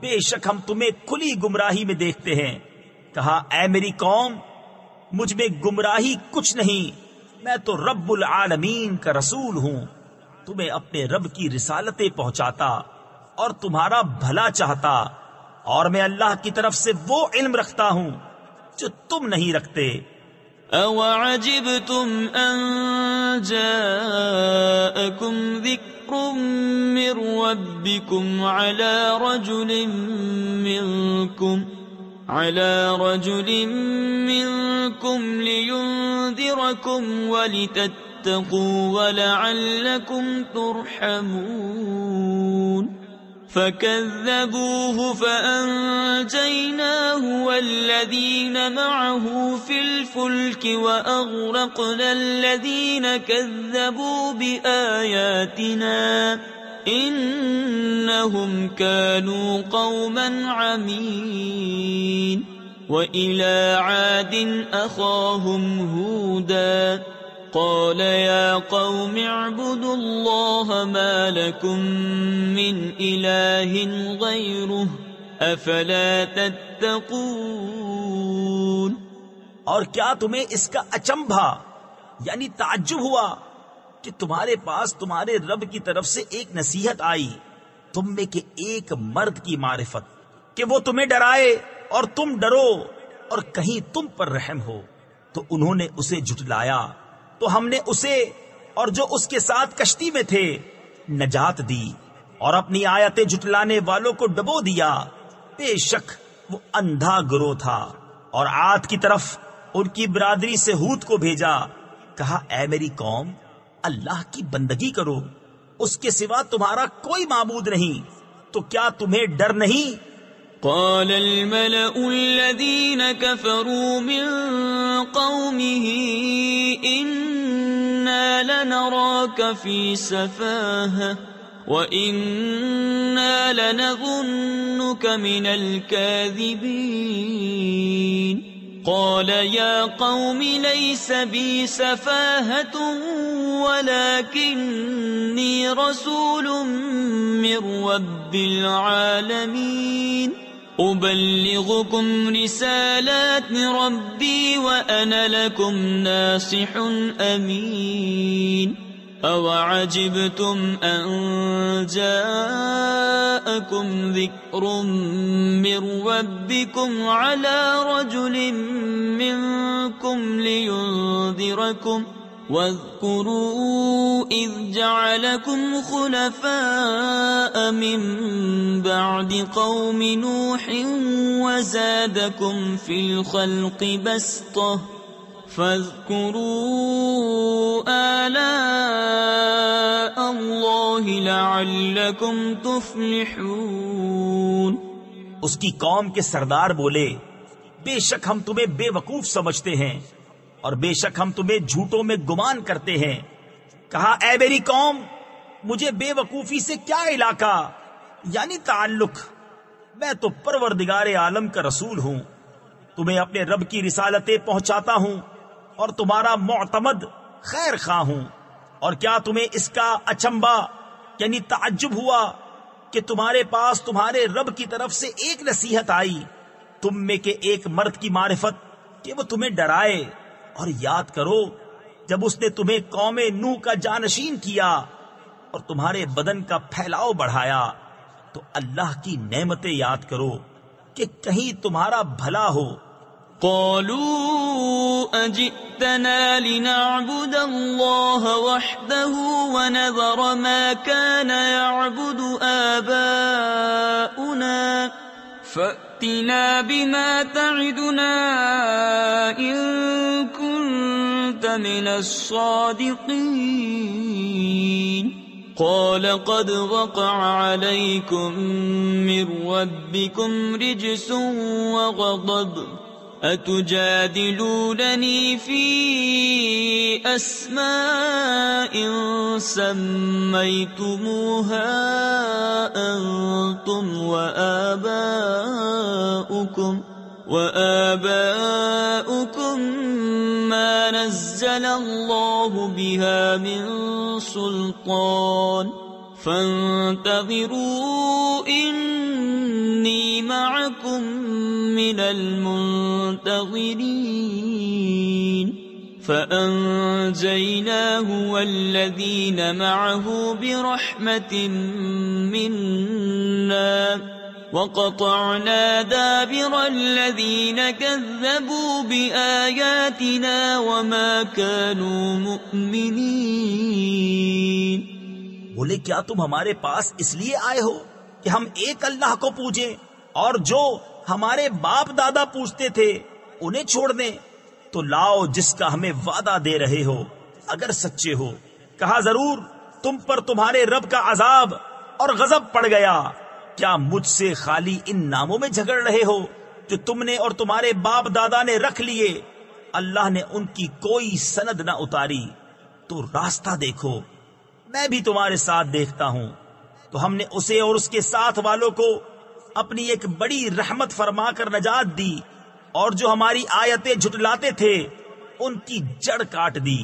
بے شک ہم تمہیں کھلی گمراہی میں دیکھتے ہیں۔ کہا، اے میری قوم، مجھ میں گمراہی کچھ نہیں، میں تو رب العالمین کا رسول ہوں، تمہیں اپنے رب کی رسالتیں پہنچاتا اور تمہارا بھلا چاہتا، اور میں اللہ کی طرف سے وہ علم رکھتا ہوں جو تم نہیں رکھتے۔ أَوَعَجِبْتُمْ أَن جَاءَكُمْ ذِكْرٌ مِّن رَّبِّكُمْ عَلَى رَجُلٍ مِّنكُمْ لِيُنذِرَكُمْ وَلِتَتَّقُوا وَلَعَلَّكُمْ تُرْحَمُونَ فَكَذَّبُوهُ فَأَنجَيْنَاهُ وَالَّذِينَ مَعَهُ فِي الْفُلْكِ وَأَغْرَقْنَا الَّذِينَ كَذَّبُوا بِآيَاتِنَا إِنَّهُمْ كَانُوا قَوْمًا عَمِينَ وَإِلَى عَادٍ أَخَاهُمْ هُودًا قال يا قوم اعبدوا الله ما لكم من إله غيره أفلا تتقون۔ اور کیا تمہیں اس کا اچنبھا یعنی تعجب ہوا کہ تمہارے پاس تمہارے رب کی طرف سے ایک نصیحت آئی تم میں کے ایک مرد کی معرفت کہ وہ تمہیں ڈرائے اور تم ڈرو اور کہیں تم پر رحم ہو، تو انہوں نے اسے جھٹلایا تو ہم نے اسے اور جو اس کے ساتھ کشتی میں تھے نجات دی، اور اپنی آیتیں جھٹلانے والوں کو ڈبو دیا۔ بے شک وہ اندھا گروہ تھا۔ اور عاد کی طرف ان کی برادری سے ہود کو بھیجا، کہا، اے میری قوم، اللہ کی بندگی کرو، اس کے سوا تمہارا کوئی معبود نہیں، تو کیا تمہیں ڈر نہیں؟ قال الملأ الذين كفروا من قومه إنا لنراك في سفاهة وإنا لنظنك من الكاذبين قال يا قوم ليس بي سفاهة ولكني رسول من رب العالمين أبلغكم رسالات ربي وأنا لكم ناصح أمين أوعجبتم أن جاءكم ذكر من ربكم على رجل منكم لينذركم واذكروا إذ جعلكم خلفاء من بعد قوم نوح وزادكم في الخلق بسطة فاذكروا آلاء الله لعلكم تفلحون۔ اس کی قوم کے سردار بولے، بے شک ہم تمہیں بے وقوف سمجھتے ہیں اور بے شک ہم تمہیں جھوٹوں میں گمان کرتے ہیں۔ کہا، اے میری قوم، مجھے بے وقوفی سے کیا علاقہ یعنی تعلق، میں تو پروردگار عالم کا رسول ہوں، تمہیں اپنے رب کی رسالتیں پہنچاتا ہوں اور تمہارا معتمد خیر خواہ ہوں۔ اور کیا تمہیں اس کا اچنبھا یعنی تعجب ہوا کہ تمہارے پاس تمہارے رب کی طرف سے ایک نصیحت آئی تم میں کے ایک مرد کی معرفت کہ وہ تمہیں ڈرائے؟ اور یاد کرو جب اس نے تمہیں قوم نوح کا جانشین کیا اور تمہارے بدن کا پھیلاؤ بڑھایا، تو اللہ کی نعمتیں یاد کرو کہ کہیں تمہارا بھلا ہو، قالوا أجئتنا لنعبد الله وحده ونذر ما كان يعبد آباؤنا فأتنا بما تعدنا إن كنت من الصادقين قال قد وقع عليكم من ربكم رجس وغضب أتجادلونني في أسماء سميتموها أنتم وآباؤكم ما نزل الله بها من سلطان فانتظروا إني معكم من المنتظرين فأنجيناه والذين معه برحمة منا وقطعنا دابر الذين كذبوا بآياتنا وما كانوا مؤمنين بولے کیا تم ہمارے پاس اس لیے آئے ہو کہ ہم ایک اللہ کو پوجیں اور جو ہمارے باپ دادا پوجتے تھے انہیں چھوڑ دیں؟ تو لاؤ جس کا ہمیں وعدہ دے رہے ہو اگر سچے ہو۔ کہا ضرور تم پر تمہارے رب کا عذاب اور غضب پڑ گیا۔ کیا مجھ سے خالی ان ناموں میں جھگڑ رہے ہو جو تم نے اور تمہارے باپ دادا نے رکھ لیے؟ اللہ نے ان کی کوئی سند نہ اتاری، تو راستہ دیکھو، میں بھی تمہارے ساتھ دیکھتا ہوں۔ تو ہم نے اسے اور اس کے ساتھ والوں کو اپنی ایک بڑی رحمت فرما کر نجات دی، اور جو ہماری آیتیں جھٹلاتے تھے ان کی جڑ کاٹ دی،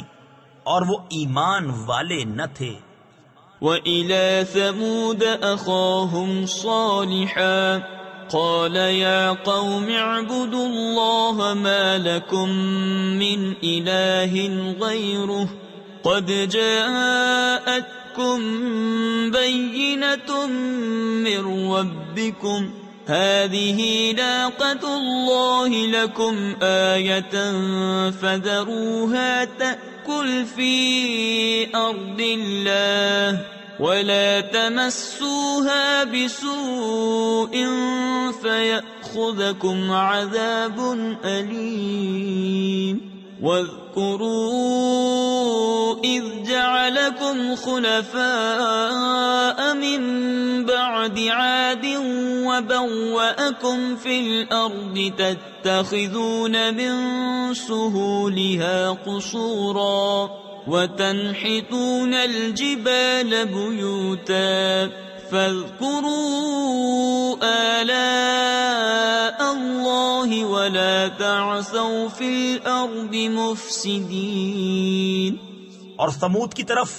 اور وہ ایمان والے نہ تھے۔ وَإِلَى ثَمُودَ أَخَاهُمْ صَالِحًا قَالَ يَا قَوْمِ اعْبُدُوا اللَّهَ مَا لَكُمْ مِنْ إِلَٰهٍ غَيْرُهُ قَدْ جَاءَتْكُمْ بَيِّنَةٌ مِّن رَّبِّكُمْ هَٰذِهِ نَاقَةُ اللَّهِ لَكُمْ آيَةً فَذَرُوهَا تَأْكُلْ فِي أَرْضِ اللَّهِ وَلَا تَمَسُّوهَا بِسُوءٍ فَيَأْخُذَكُمْ عَذَابٌ أَلِيمٌ وَاذْكُرُوا إِذْ جَعَلَكُمْ خُلَفَاءَ مِنْ بَعْدِ عَادٍ وَبَوَّأَكُمْ فِي الْأَرْضِ تَتَّخِذُونَ مِنْ سُهُولِهَا قُصُورًا وَتَنْحِتُونَ الْجِبَالَ بُيُوتًا فَاذْكُرُوا آلَاءَ اللَّهِ وَلَا تَعْثَوْا فِي الْأَرْضِ مُفْسِدِينَ۔ اور ثمود کی طرف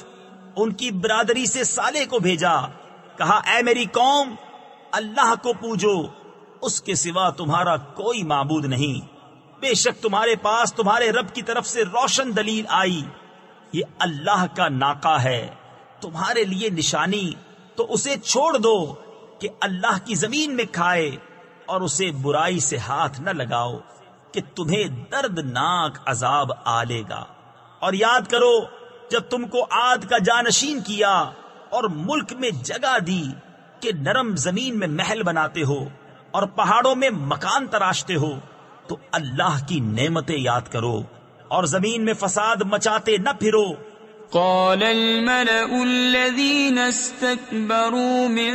ان کی برادری سے صالح کو بھیجا، کہا اے میری قوم، اللہ کو پوجو، اس کے سوا تمہارا کوئی معبود نہیں۔ بے شک تمہارے پاس تمہارے رب کی طرف سے روشن دلیل آئی، یہ اللہ کا ناقہ ہے تمہارے لیے نشانی، تو اسے چھوڑ دو کہ اللہ کی زمین میں کھائے، اور اسے برائی سے ہاتھ نہ لگاؤ کہ تمہیں دردناک عذاب آلے گا۔ اور یاد کرو جب تم کو عاد کا جانشین کیا اور ملک میں جگہ دی کہ نرم زمین میں محل بناتے ہو اور پہاڑوں میں مکان تراشتے ہو، تو اللہ کی نعمتیں یاد کرو اور زمین میں فساد مچاتے نہ پھرو۔ قال الملأ الذين استكبروا من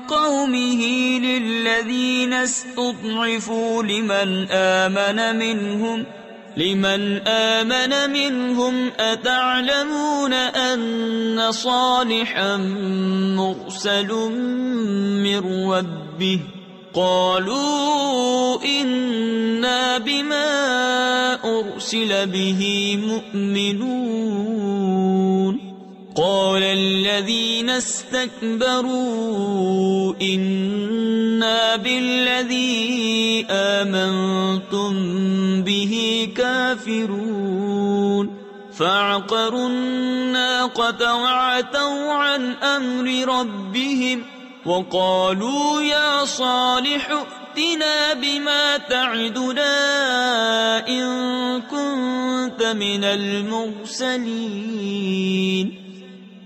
قومه للذين استضعفوا لمن آمن منهم أتعلمون أن صالحا مرسل من ربه قالوا إنا بما أرسل به مؤمنون قال الذين استكبروا إنا بالذي آمنتم به كافرون فعقروا الناقة وعتوا عن أمر ربهم وقالوا يا صالح ائتنا بما تعدنا لمن المرسلين.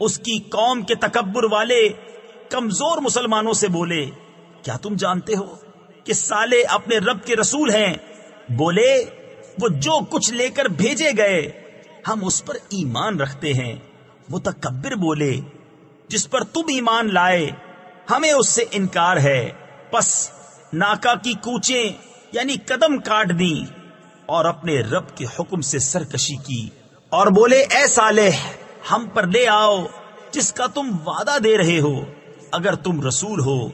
اس کی قوم کے تکبر والے کمزور مسلمانوں سے بولے کیا تم جانتے ہو کہ صالح اپنے رب کے رسول ہیں؟ بولے وہ جو کچھ لے کر بھیجے گئے ہم اس پر ایمان رکھتے ہیں. متکبر بولے جس پر تم ایمان لائے ہمیں اس سے انکار ہے. پس ناکا کی کوچیں یعنی قدم کاٹ دی اور اپنے رب کے حکم سے سرکشی کی اور بولے اے صالح ہم پر لے آؤ جس کا تم وعدہ دے رہے ہو اگر تم رسول ہو.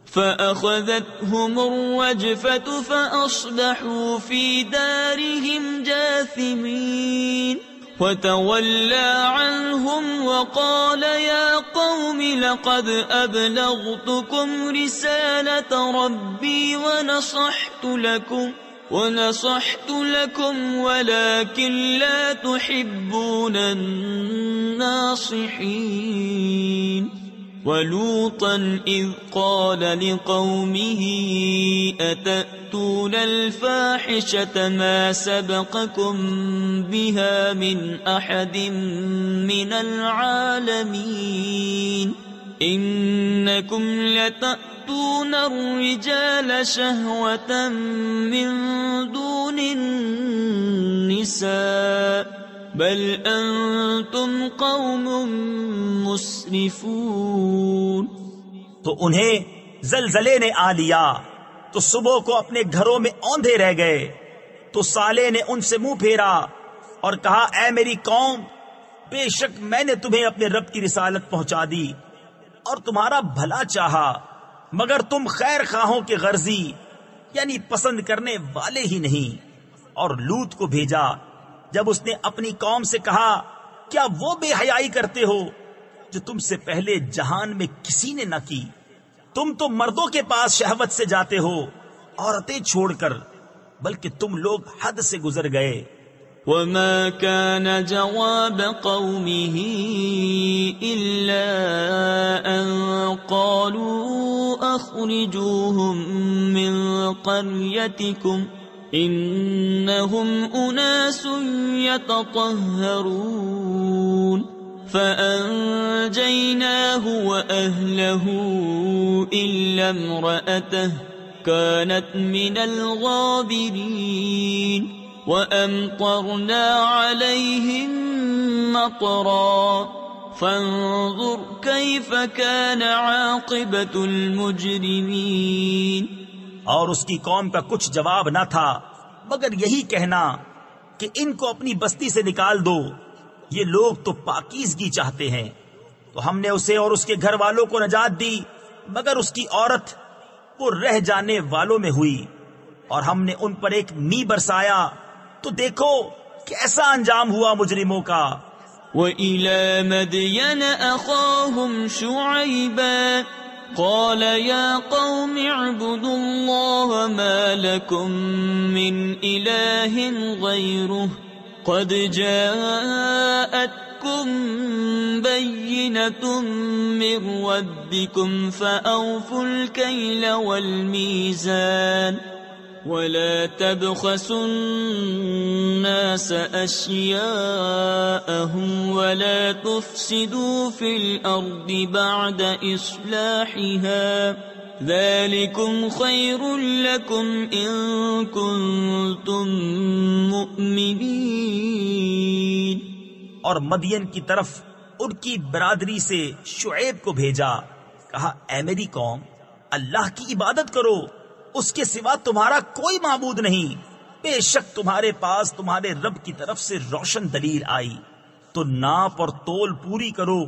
فأخذتهم الرجفة فأصبحوا في دارهم جاثمين. وتولى عنهم وقال يا قوم لقد أبلغتكم رسالة ربي ونصحت لكم ولكن لا تحبون الناصحين. ولوطا إذ قال لقومه أتأتون الفاحشة ما سبقكم بها من أحد من العالمين. إنكم لتأتون الرجال شهوة من دون النساء بل انتم قوم مسرفون. تو انہیں زلزلے نے آ لیا تو صبح کو اپنے گھروں میں اوندھے رہ گئے. تو صالح نے ان سے منہ پھیرا اور کہا اے میری قوم بے شک میں نے تمہیں اپنے رب کی رسالت پہنچا دی اور تمہارا بھلا چاہا مگر تم خیر خواہوں کے غرضی یعنی پسند کرنے والے ہی نہیں. اور لوط کو بھیجا جب اس نے اپنی قوم سے کہا کیا وہ بے حیائی کرتے ہو جو تم سے پہلے جہان میں کسی نے نہ کی؟ تم تو مردوں کے پاس شہوت سے جاتے ہو عورتیں چھوڑ کر بلکہ تم لوگ حد سے گزر گئے. وما كان جواب قومه إلا أن قالوا أخرجوهم من قريتكم إنهم أناس يتطهرون. فأنجيناه وأهله إلا امرأته كانت من الغابرين. وأمطرنا عليهم مطرا فانظر كيف كان عاقبة المجرمين. اور اس کی قوم کا کچھ جواب نہ تھا مگر یہی کہنا کہ ان کو اپنی بستی سے نکال دو، یہ لوگ تو پاکیزگی چاہتے ہیں. تو ہم نے اسے اور اس کے گھر والوں کو نجات دی مگر اس کی عورت وہ رہ جانے والوں میں ہوئی. اور ہم نے ان پر ایک می برسایا تو دیکھو کیسا انجام ہوا مجرموں کا. وَإِلَى مَدْيَنَ أَخَاهُمْ شُعَيْبًا قال يا قوم اعبدوا الله ما لكم من إله غيره قد جاءتكم بينة من ربكم فأوفوا الكيل والميزان ولا تبخسوا الناس أشياءهم ولا تفسدوا في الأرض بعد إصلاحها ذلكم خير لكم إن كنتم مؤمنين. اور مدین کی طرف ان کی برادری سے شعیب کو بھیجا، کہا اے میری قوم اللہ کی عبادت کرو، اس کے سوا تمہارا کوئی معبود نہیں. بے شک تمہارے پاس تمہارے رب کی طرف سے روشن دلیل آئی، تو ناپ اور تول پوری کرو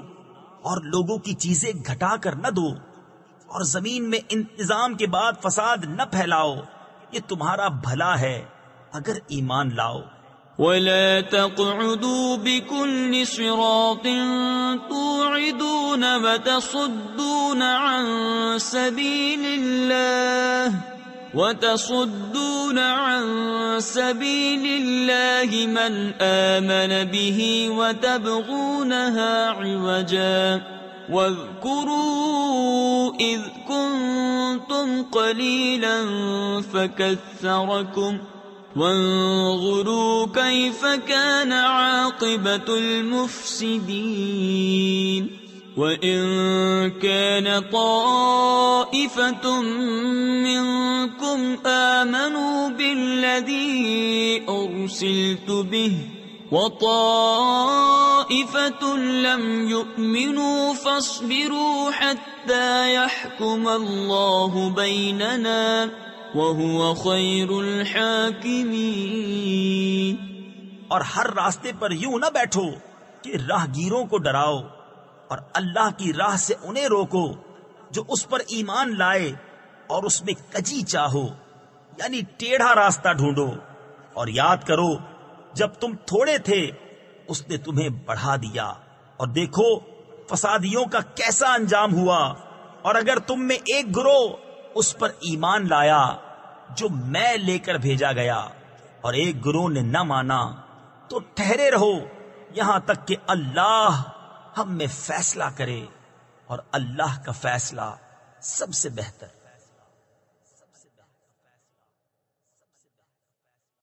اور لوگوں کی چیزیں گھٹا کر نہ دو، اور زمین میں انتظام کے بعد فساد نہ پھیلاؤ، یہ تمہارا بھلا ہے اگر ایمان لاؤ. ولا تقعدوا بكل صراط توعدون وتصدون عن سبيل الله من آمن به وتبغونها عوجا واذكروا إذ كنتم قليلا وانظروا كيف كان عاقبة المفسدين وإن كان طائفة منكم آمنوا بالذي أرسلت به وطائفة لم يؤمنوا فاصبروا حتى يحكم الله بيننا وَهُوَ خَيْرُ الْحَاكِمِينَ۔ اور ہر راستے پر یوں نہ بیٹھو کہ راہ گیروں کو ڈراؤ، اور اللہ کی راہ سے انہیں روکو جو اس پر ایمان لائے، اور اس میں کجی چاہو یعنی ٹیڑھا راستہ ڈھونڈو۔ اور یاد کرو جب تم تھوڑے تھے اس نے تمہیں بڑھا دیا، اور دیکھو فسادیوں کا کیسا انجام ہوا۔ اور اگر تم میں ایک گروہ اس پر ایمان لایا جو میں لے کر بھیجا گیا، اور ایک گروہ نے نہ مانا، تو ٹھہرے رہو یہاں تک کہ اللہ ہم میں فیصلہ کرے، اور اللہ کا فیصلہ سب سے بہتر۔